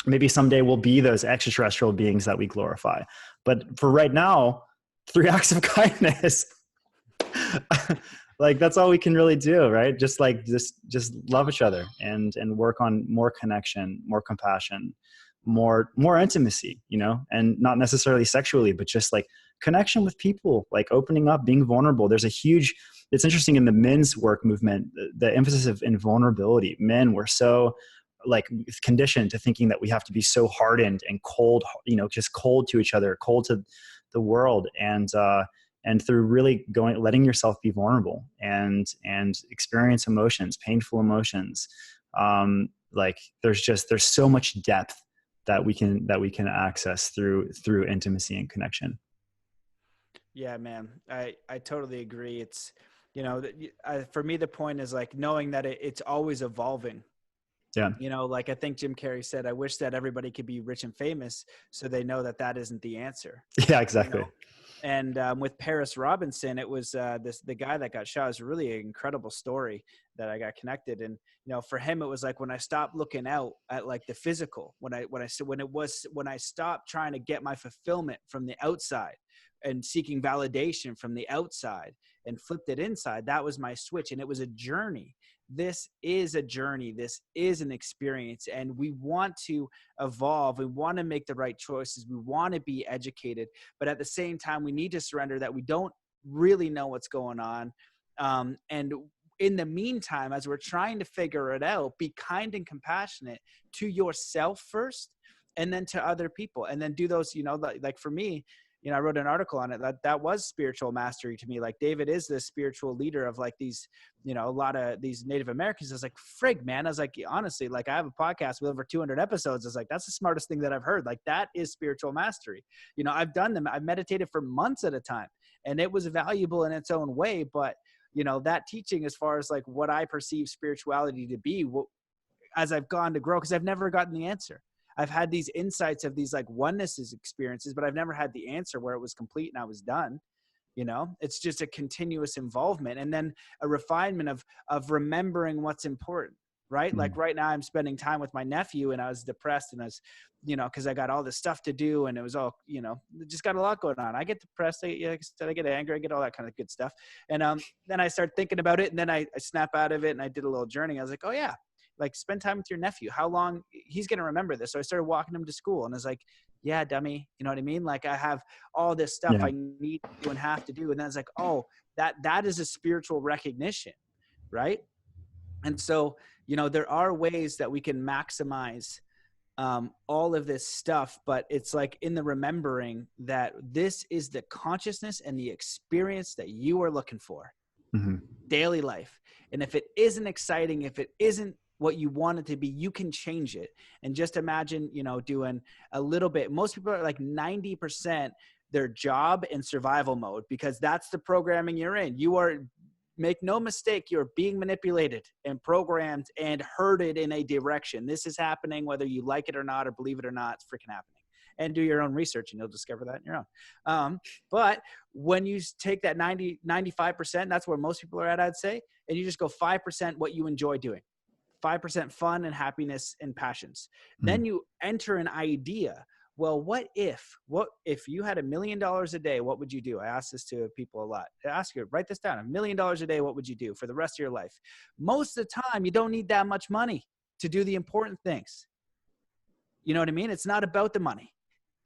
maybe someday we'll be those extraterrestrial beings that we glorify. But for right now, 3 acts of kindness. Like that's all we can really do, right? Just like just love each other and work on more connection, more compassion, more intimacy, you know, and not necessarily sexually, but just like connection with people, like opening up, being vulnerable. There's a huge, it's interesting in the men's work movement, the emphasis of invulnerability. Men were so like conditioned to thinking that we have to be so hardened and cold, you know, just cold to each other, cold to the world. And through really letting yourself be vulnerable and experience emotions, painful emotions, like there's so much depth that we can access through intimacy and connection. Yeah, man, I totally agree. It's, you know, for me, the point is like knowing that it's always evolving. Yeah. You know, like I think Jim Carrey said, I wish that everybody could be rich and famous so they know that that isn't the answer. Yeah, You exactly. know? And with Paris Robinson, it was the guy that got shot. It was really an incredible story that I got connected. And you know, for him, it was like when I stopped looking out at like the physical, when I stopped trying to get my fulfillment from the outside and seeking validation from the outside and flipped it inside. That was my switch, and it was a journey. This is a journey. This is an experience, and we want to evolve. We want to make the right choices. We want to be educated, but at the same time, we need to surrender that we don't really know what's going on. And in the meantime, as we're trying to figure it out, be kind and compassionate to yourself first, and then to other people, and then do those, you know, like for me, you know, I wrote an article on it that was spiritual mastery to me. Like David is the spiritual leader of like these, you know, a lot of these Native Americans. I was like, frig, man. I was like, honestly, like I have a podcast with over 200 episodes. I was like, that's the smartest thing that I've heard. Like that is spiritual mastery. You know, I've done them. I've meditated for months at a time, and it was valuable in its own way. But, you know, that teaching as far as like what I perceive spirituality to be, as I've gone to grow, because I've never gotten the answer. I've had these insights of these like oneness experiences, but I've never had the answer where it was complete and I was done. You know, it's just a continuous involvement, and then a refinement of remembering what's important, right? Mm-hmm. Like right now I'm spending time with my nephew, and I was depressed, and I was, you know, cause I got all this stuff to do, and it was all, you know, just got a lot going on. I get depressed. I get angry. I get all that kind of good stuff. And then I start thinking about it, and then I snap out of it, and I did a little journey. I was like, oh yeah, like spend time with your nephew. How long he's going to remember this? So I started walking him to school, and I was like, yeah, dummy. You know what I mean? Like I have all this stuff Yeah. I need to do and have to do. And then it's like, oh, that is a spiritual recognition. Right. And so, you know, there are ways that we can maximize all of this stuff, but it's like in the remembering that this is the consciousness and the experience that you are looking for. Mm-hmm. Daily life. And if it isn't exciting, if it isn't what you want it to be, you can change it. And just imagine, you know, doing a little bit. Most people are like 90% their job in survival mode, because that's the programming you're in. You are, make no mistake, you're being manipulated and programmed and herded in a direction. This is happening whether you like it or not, or believe it or not. It's freaking happening. And do your own research, and you'll discover that on your own. But when you take that 95%, that's where most people are at, I'd say, and you just go 5% what you enjoy doing, 5% fun and happiness and passions. Mm-hmm. Then you enter an idea. Well, what if you had $1 million a day, what would you do? I ask this to people a lot. I ask you, write this down. $1 million a day, what would you do for the rest of your life? Most of the time, you don't need that much money to do the important things. You know what I mean? It's not about the money.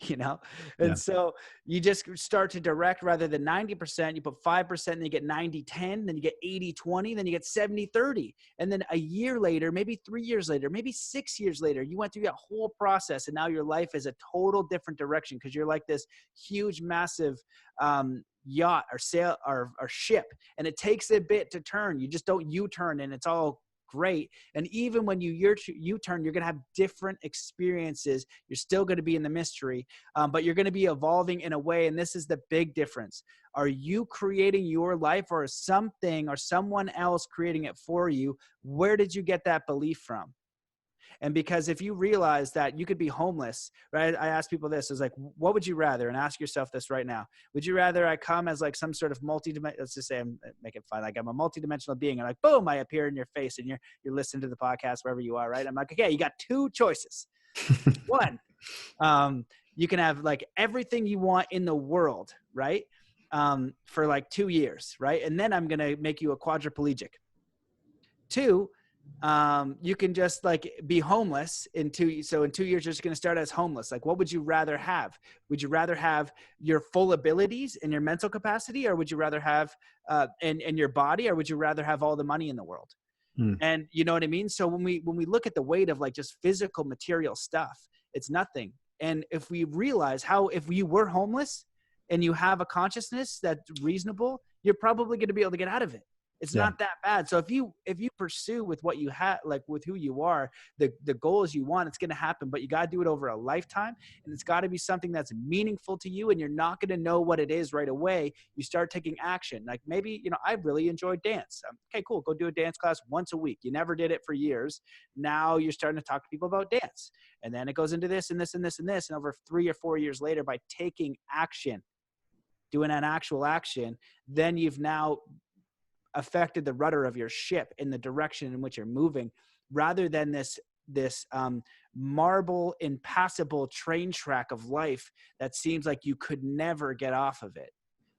You know? And so you just start to direct rather than 90%, you put 5%, then you get 90-10, then you get 80-20, then you get 70-30. And then a year later, maybe 3 years later, maybe 6 years later, you went through that whole process, and now your life is a total different direction, because you're like this huge, massive yacht or sail or ship, and it takes a bit to turn. You just don't U-turn, and it's all great. And even when you U-turn, you're going to have different experiences. You're still going to be in the mystery, but you're going to be evolving in a way. And this is the big difference. Are you creating your life, or is something or someone else creating it for you? Where did you get that belief from? And because if you realize that you could be homeless, right? I ask people this, is like, what would you rather? And ask yourself this right now. Would you rather I come as like some sort of let's just say make it fun. Like I'm a multidimensional being, and like, boom, I appear in your face, and you're listening to the podcast wherever you are, right? I'm like, okay, you got two choices. One, you can have like everything you want in the world, right? for like 2 years, right? And then I'm going to make you a quadriplegic. 2, you can just like be homeless in 2. So in 2 years, you're just going to start as homeless. Like, what would you rather have? Would you rather have your full abilities and your mental capacity, or would you rather have, and your body, or would you rather have all the money in the world? And you know what I mean? So when we look at the weight of like just physical material stuff, it's nothing. And if we realize how, if you were homeless and you have a consciousness that's reasonable, you're probably going to be able to get out of it. It's Yeah. not that bad. So if you pursue with what you have, like with who you are, the goals you want, it's going to happen, but you got to do it over a lifetime, and it's got to be something that's meaningful to you, and you're not going to know what it is right away. You start taking action. Like maybe, I really enjoyed dance. Okay, cool. Go do a dance class once a week. You never did it for years. Now you're starting to talk to people about dance. And then it goes into this and this and this and this. And over 3 or 4 years later, by taking action, doing an actual action, then you've now affected the rudder of your ship in the direction in which you're moving, rather than this marble, impassable train track of life that seems like you could never get off of it.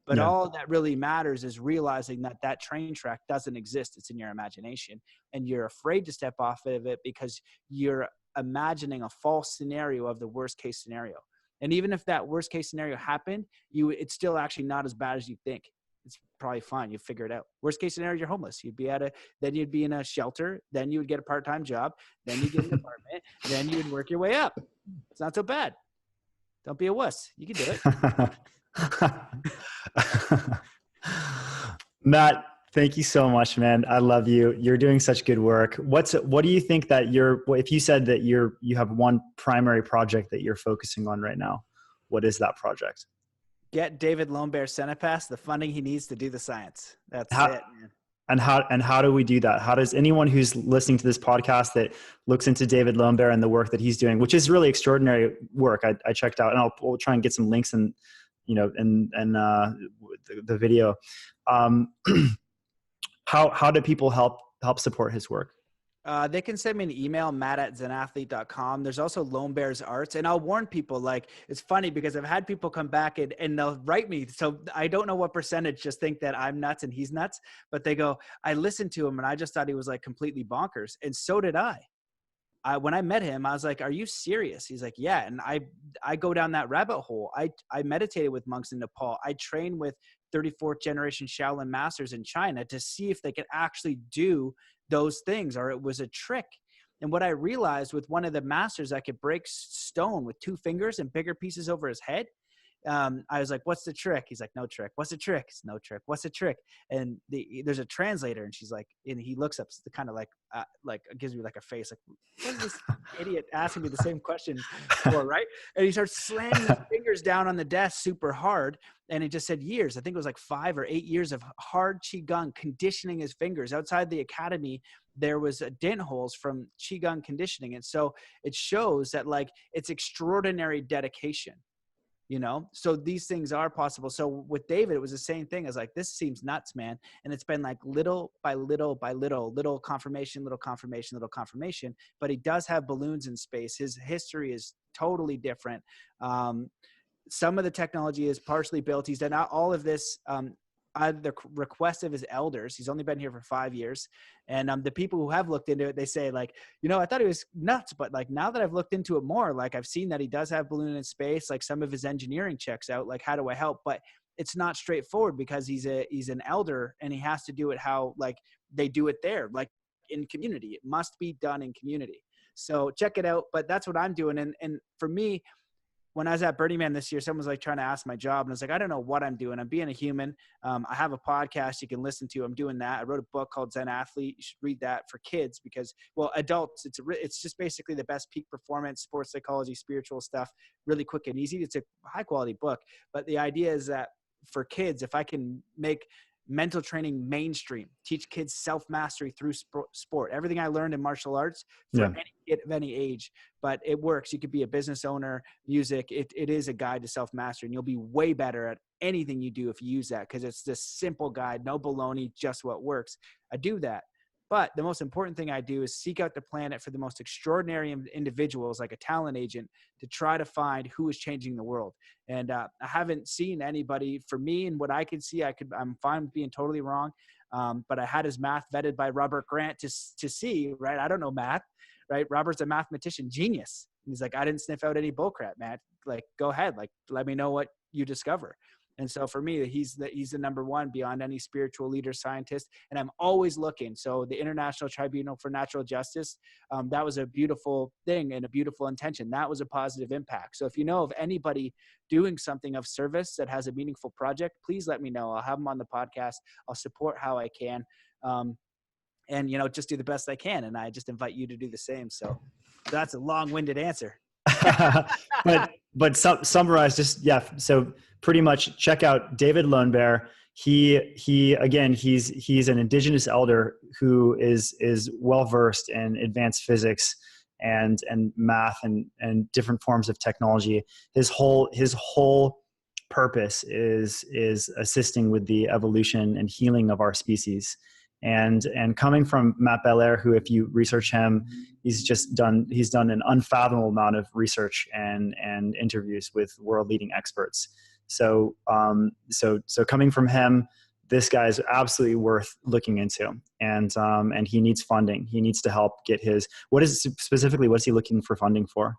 But Yeah. all that really matters is realizing that that train track doesn't exist. It's in your imagination, and you're afraid to step off of it because you're imagining a false scenario of the worst case scenario. And even if that worst case scenario happened, it's still actually not as bad as you think. It's probably fine. You figure it out. Worst case scenario, you're homeless. Then you'd be in a shelter. Then you would get a part-time job. Then you get an apartment. Then you would work your way up. It's not so bad. Don't be a wuss. You can do it. Matt, thank you so much, man. I love you. You're doing such good work. What do you think that if you said that you have one primary project that you're focusing on right now, what is that project? Get David Lombert Cenepass the funding he needs to do the science. That's it, man. And how do we do that? How does anyone who's listening to this podcast that looks into David Lombert and the work that he's doing, which is really extraordinary work, I checked out, and we'll try and get some links in, the video. How do people help support his work? They can send me an email, matt@zenathlete.com. There's also Lombert's Arts. And I'll warn people, like, it's funny because I've had people come back and they'll write me. So I don't know what percentage just think that I'm nuts and he's nuts, but they go, I listened to him and I just thought he was like completely bonkers. And so did I. When I met him, I was like, are you serious? He's like, yeah. And I go down that rabbit hole. I meditated with monks in Nepal. I trained with 34th generation Shaolin masters in China to see if they could actually do those things, or it was a trick. And what I realized with one of the masters, I could break stone with 2 fingers and bigger pieces over his head. I was like, what's the trick? He's like, no trick. What's the trick? It's no trick. What's the trick? And there's a translator, and she's like, and he looks up, kind of like gives me like a face, like, what is this idiot asking me the same question for, right? And he starts slamming his fingers down on the desk super hard. And it just said years. I think it was like 5 or 8 years of hard Qigong conditioning his fingers. Outside the academy, there was dent holes from Qigong conditioning. And so it shows that like it's extraordinary dedication. So these things are possible. So with David, it was the same thing. I was like, this seems nuts, man. And it's been like little by little by little confirmation, little confirmation, little confirmation. But he does have balloons in space. His history is totally different. Some of the technology is partially built. He's done all of this at the request of his elders. He's only been here for 5 years. And the people who have looked into it, they say like, I thought he was nuts, but like now that I've looked into it more, like I've seen that he does have balloon in space, like some of his engineering checks out, like how do I help? But it's not straightforward because he's an elder and he has to do it how like they do it there, like in community. It must be done in community. So check it out. But that's what I'm doing. And for me, when I was at Burning Man this year, someone was like trying to ask my job, and I was like, I don't know what I'm doing. I'm being a human. I have a podcast you can listen to. I'm doing that. I wrote a book called Zen Athlete. You should read that for kids because, well, adults, it's just basically the best peak performance, sports psychology, spiritual stuff, really quick and easy. It's a high quality book. But the idea is that for kids, if I can make mental training mainstream, teach kids self-mastery through sport, everything I learned in martial arts for any kid of any age, but it works. You could be a business owner, music. It is a guide to self-mastery, and you'll be way better at anything you do if you use that, because it's this simple guide, no baloney, just what works. I do that. But the most important thing I do is seek out the planet for the most extraordinary individuals, like a talent agent, to try to find who is changing the world. And I haven't seen anybody, for me and what I can see, I'm fine with being totally wrong. But I had his math vetted by Robert Grant to see, right? I don't know math, right? Robert's a mathematician, genius. And he's like, I didn't sniff out any bullcrap, Matt. Like, go ahead, like, let me know what you discover. And so for me, he's the number one beyond any spiritual leader, scientist. And I'm always looking. So the International Tribunal for Natural Justice, that was a beautiful thing and a beautiful intention. That was a positive impact. So if you know of anybody doing something of service that has a meaningful project, please let me know. I'll have them on the podcast. I'll support how I can. And, just do the best I can. And I just invite you to do the same. So that's a long-winded answer. but summarize just, yeah. So pretty much check out David Lone Bear. He again, he's an Indigenous elder who is well-versed in advanced physics and math and different forms of technology. His whole purpose is assisting with the evolution and healing of our species. And coming from Matt Belair, who, if you research him, he's done an unfathomable amount of research and interviews with world leading experts. So coming from him, this guy is absolutely worth looking into. And he needs funding. He needs to help get what's he looking for funding for?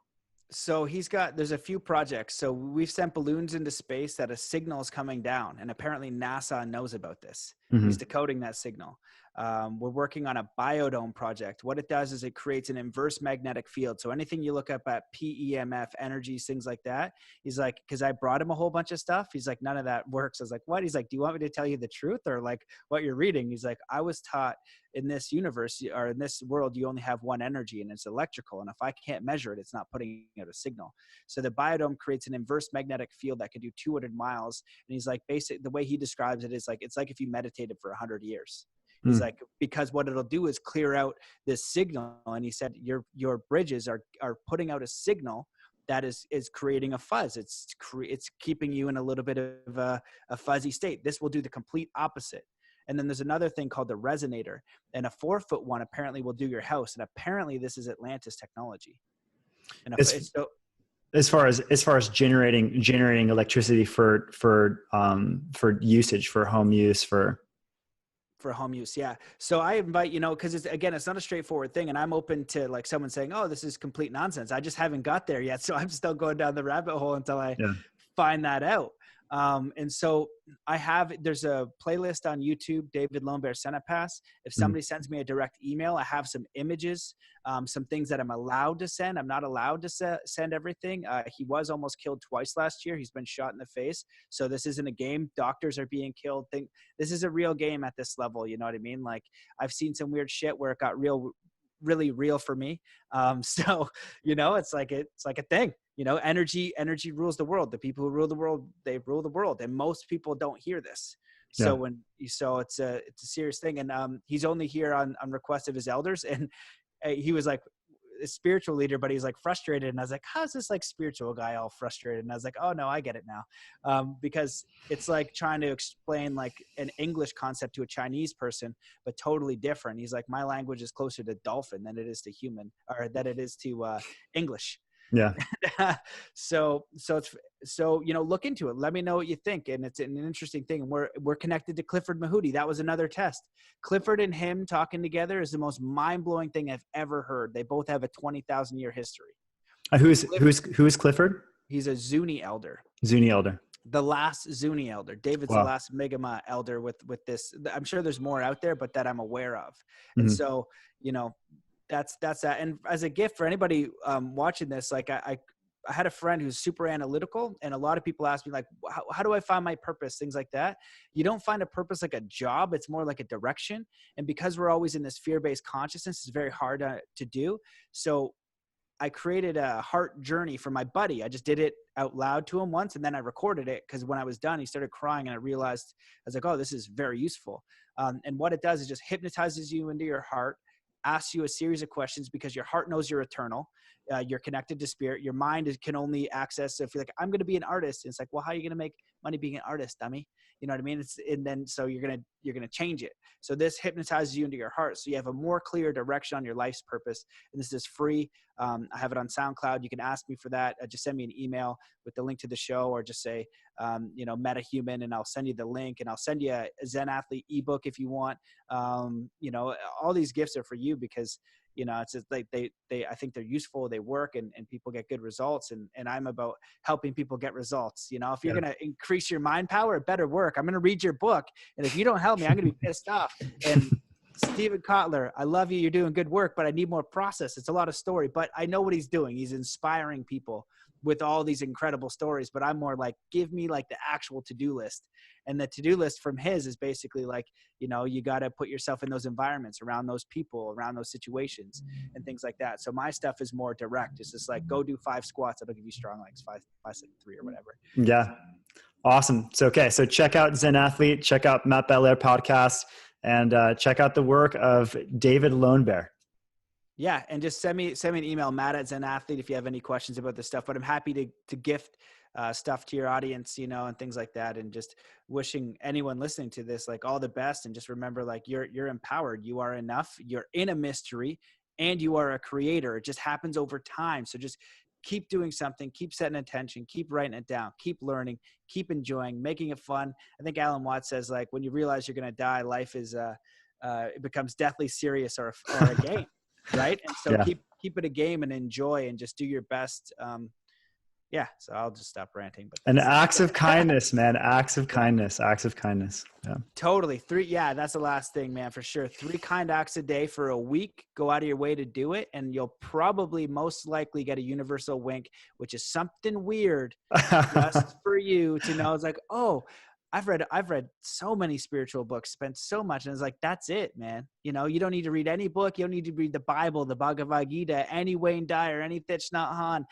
So there's a few projects. So we've sent balloons into space that a signal is coming down, and apparently NASA knows about this. Mm-hmm. He's decoding that signal. We're working on a biodome project. What it does is it creates an inverse magnetic field. So anything you look up at PEMF, energies, things like that, he's like, because I brought him a whole bunch of stuff. He's like, none of that works. I was like, what? He's like, do you want me to tell you the truth or like what you're reading? He's like, I was taught in this universe or in this world, you only have one energy and it's electrical. And if I can't measure it, it's not putting out a signal. So the biodome creates an inverse magnetic field that can do 200 miles. And he's like, the way he describes it is like, it's like if you meditated for 100 years. He's like, because what it'll do is clear out this signal. And he said, your bridges are putting out a signal that is creating a fuzz. It's keeping you in a little bit of a fuzzy state. This will do the complete opposite. And then there's another thing called the resonator, and a 4-foot one apparently will do your house. And apparently this is Atlantis technology. And as far as generating electricity for usage, for home use, for home use. Yeah. So I invite, cause it's not a straightforward thing. And I'm open to like someone saying, oh, this is complete nonsense. I just haven't got there yet. So I'm still going down the rabbit hole until I find that out. And so there's a playlist on YouTube, David Lone Bear Senate Pass. If somebody sends me a direct email, I have some images, some things that I'm allowed to send. I'm not allowed to send everything. He was almost killed twice last year. He's been shot in the face. So this isn't a game. Doctors are being killed. This is a real game at this level. You know what I mean? Like I've seen some weird shit where it got really real for me. So, it's like a thing. Energy rules the world. The people who rule the world, they rule the world. And most people don't hear this. So it's a serious thing. And he's only here on request of his elders. And he was like a spiritual leader, but he's like frustrated. And I was like, how's this like spiritual guy all frustrated? And I was like, oh no, I get it now. Because it's like trying to explain like an English concept to a Chinese person, but totally different. He's like, my language is closer to dolphin than it is to human, or that it is to English. Yeah. So look into it. Let me know what you think. And it's an interesting thing. We're connected to Clifford Mahooty. That was another test. Clifford and him talking together is the most mind-blowing thing I've ever heard. They both have a 20,000 year history. Who's Clifford? He's a Zuni elder. Zuni elder. The last Zuni elder. David's the last Megama elder with this. I'm sure there's more out there, but that I'm aware of. And so, that's that. And as a gift for anybody watching this, like I had a friend who's super analytical, and a lot of people ask me like, how do I find my purpose? Things like that. You don't find a purpose like a job. It's more like a direction. And because we're always in this fear-based consciousness, it's very hard to do. So I created a heart journey for my buddy. I just did it out loud to him once, and then I recorded it because when I was done, he started crying, and I realized, I was like, oh, this is very useful. And what it does is just hypnotizes you into your heart, asks you a series of questions because your heart knows you're eternal. you're connected to spirit. Your mind can only access. So if you're like, I'm going to be an artist, it's like, well, how are you going to make money being an artist, dummy? You know what I mean? And then, so you're going to change it. So this hypnotizes you into your heart. So you have a more clear direction on your life's purpose. And this is free. I have it on SoundCloud. You can ask me for that. Just send me an email with the link to the show, or just say, Metahuman, and I'll send you the link, and I'll send you a Zen Athlete ebook if you want. All these gifts are for you, because it's just like I think they're useful, they work, and people get good results. And I'm about helping people get results. If you're going to increase your mind power, it better work. I'm going to read your book. And if you don't help me, I'm going to be pissed off. And Stephen Kotler, I love you. You're doing good work, but I need more process. It's a lot of story, but I know what he's doing. He's inspiring people with all these incredible stories, but I'm more like, give me like the actual to-do list. And the to-do list from his is basically like, you got to put yourself in those environments, around those people, around those situations and things like that. So my stuff is more direct. It's just like, go do 5 squats. It'll give you strong legs, 5, 7, 3 or whatever. Yeah. Awesome. So check out Zen Athlete, check out Matt Belair podcast, and check out the work of David Lone Bear. Yeah. And just send me an email, Matt@ZenAthlete, if you have any questions about this stuff. But I'm happy to gift stuff to your audience, and things like that. And just wishing anyone listening to this, like, all the best. And just remember, like, you're empowered. You are enough. You're in a mystery, and you are a creator. It just happens over time. So just keep doing something, keep setting attention, keep writing it down, keep learning, keep enjoying, making it fun. I think Alan Watts says, like, when you realize you're going to die, life is, it becomes deathly serious, or a game. Right. And so keep it a game, and enjoy, and just do your best. So I'll just stop ranting. But and acts of kindness, man. Acts of kindness. Yeah. Totally. 3. Yeah, that's the last thing, man, for sure. 3 kind acts a day for a week. Go out of your way to do it, and you'll probably most likely get a universal wink, which is something weird just for you to know. It's like, oh, I've read so many spiritual books, spent so much. And it's like, that's it, man. You don't need to read any book. You don't need to read the Bible, the Bhagavad Gita, any Wayne Dyer, any Thich Nhat Hanh,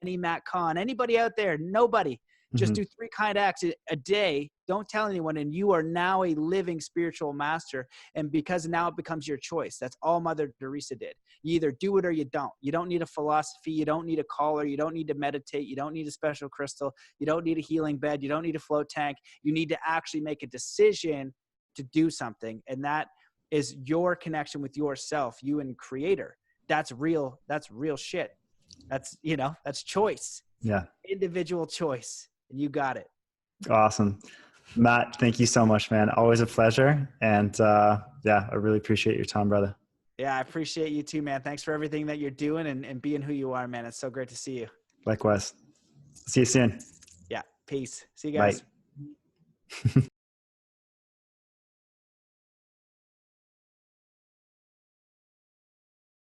any Matt Kahn, anybody out there, nobody. Just do 3 kind acts a day. Don't tell anyone. And you are now a living spiritual master. And because now it becomes your choice. That's all Mother Teresa did. You either do it or you don't. You don't need a philosophy. You don't need a collar. You don't need to meditate. You don't need a special crystal. You don't need a healing bed. You don't need a float tank. You need to actually make a decision to do something. And that is your connection with yourself, you and creator. That's real. That's real shit. That's, that's choice. Yeah. Individual choice. And you got it. Awesome. Matt, thank you so much, man. Always a pleasure. And I really appreciate your time, brother. Yeah, I appreciate you too, man. Thanks for everything that you're doing and being who you are, man. It's so great to see you. Likewise. See you soon. Yeah. Peace. See you guys. Bye.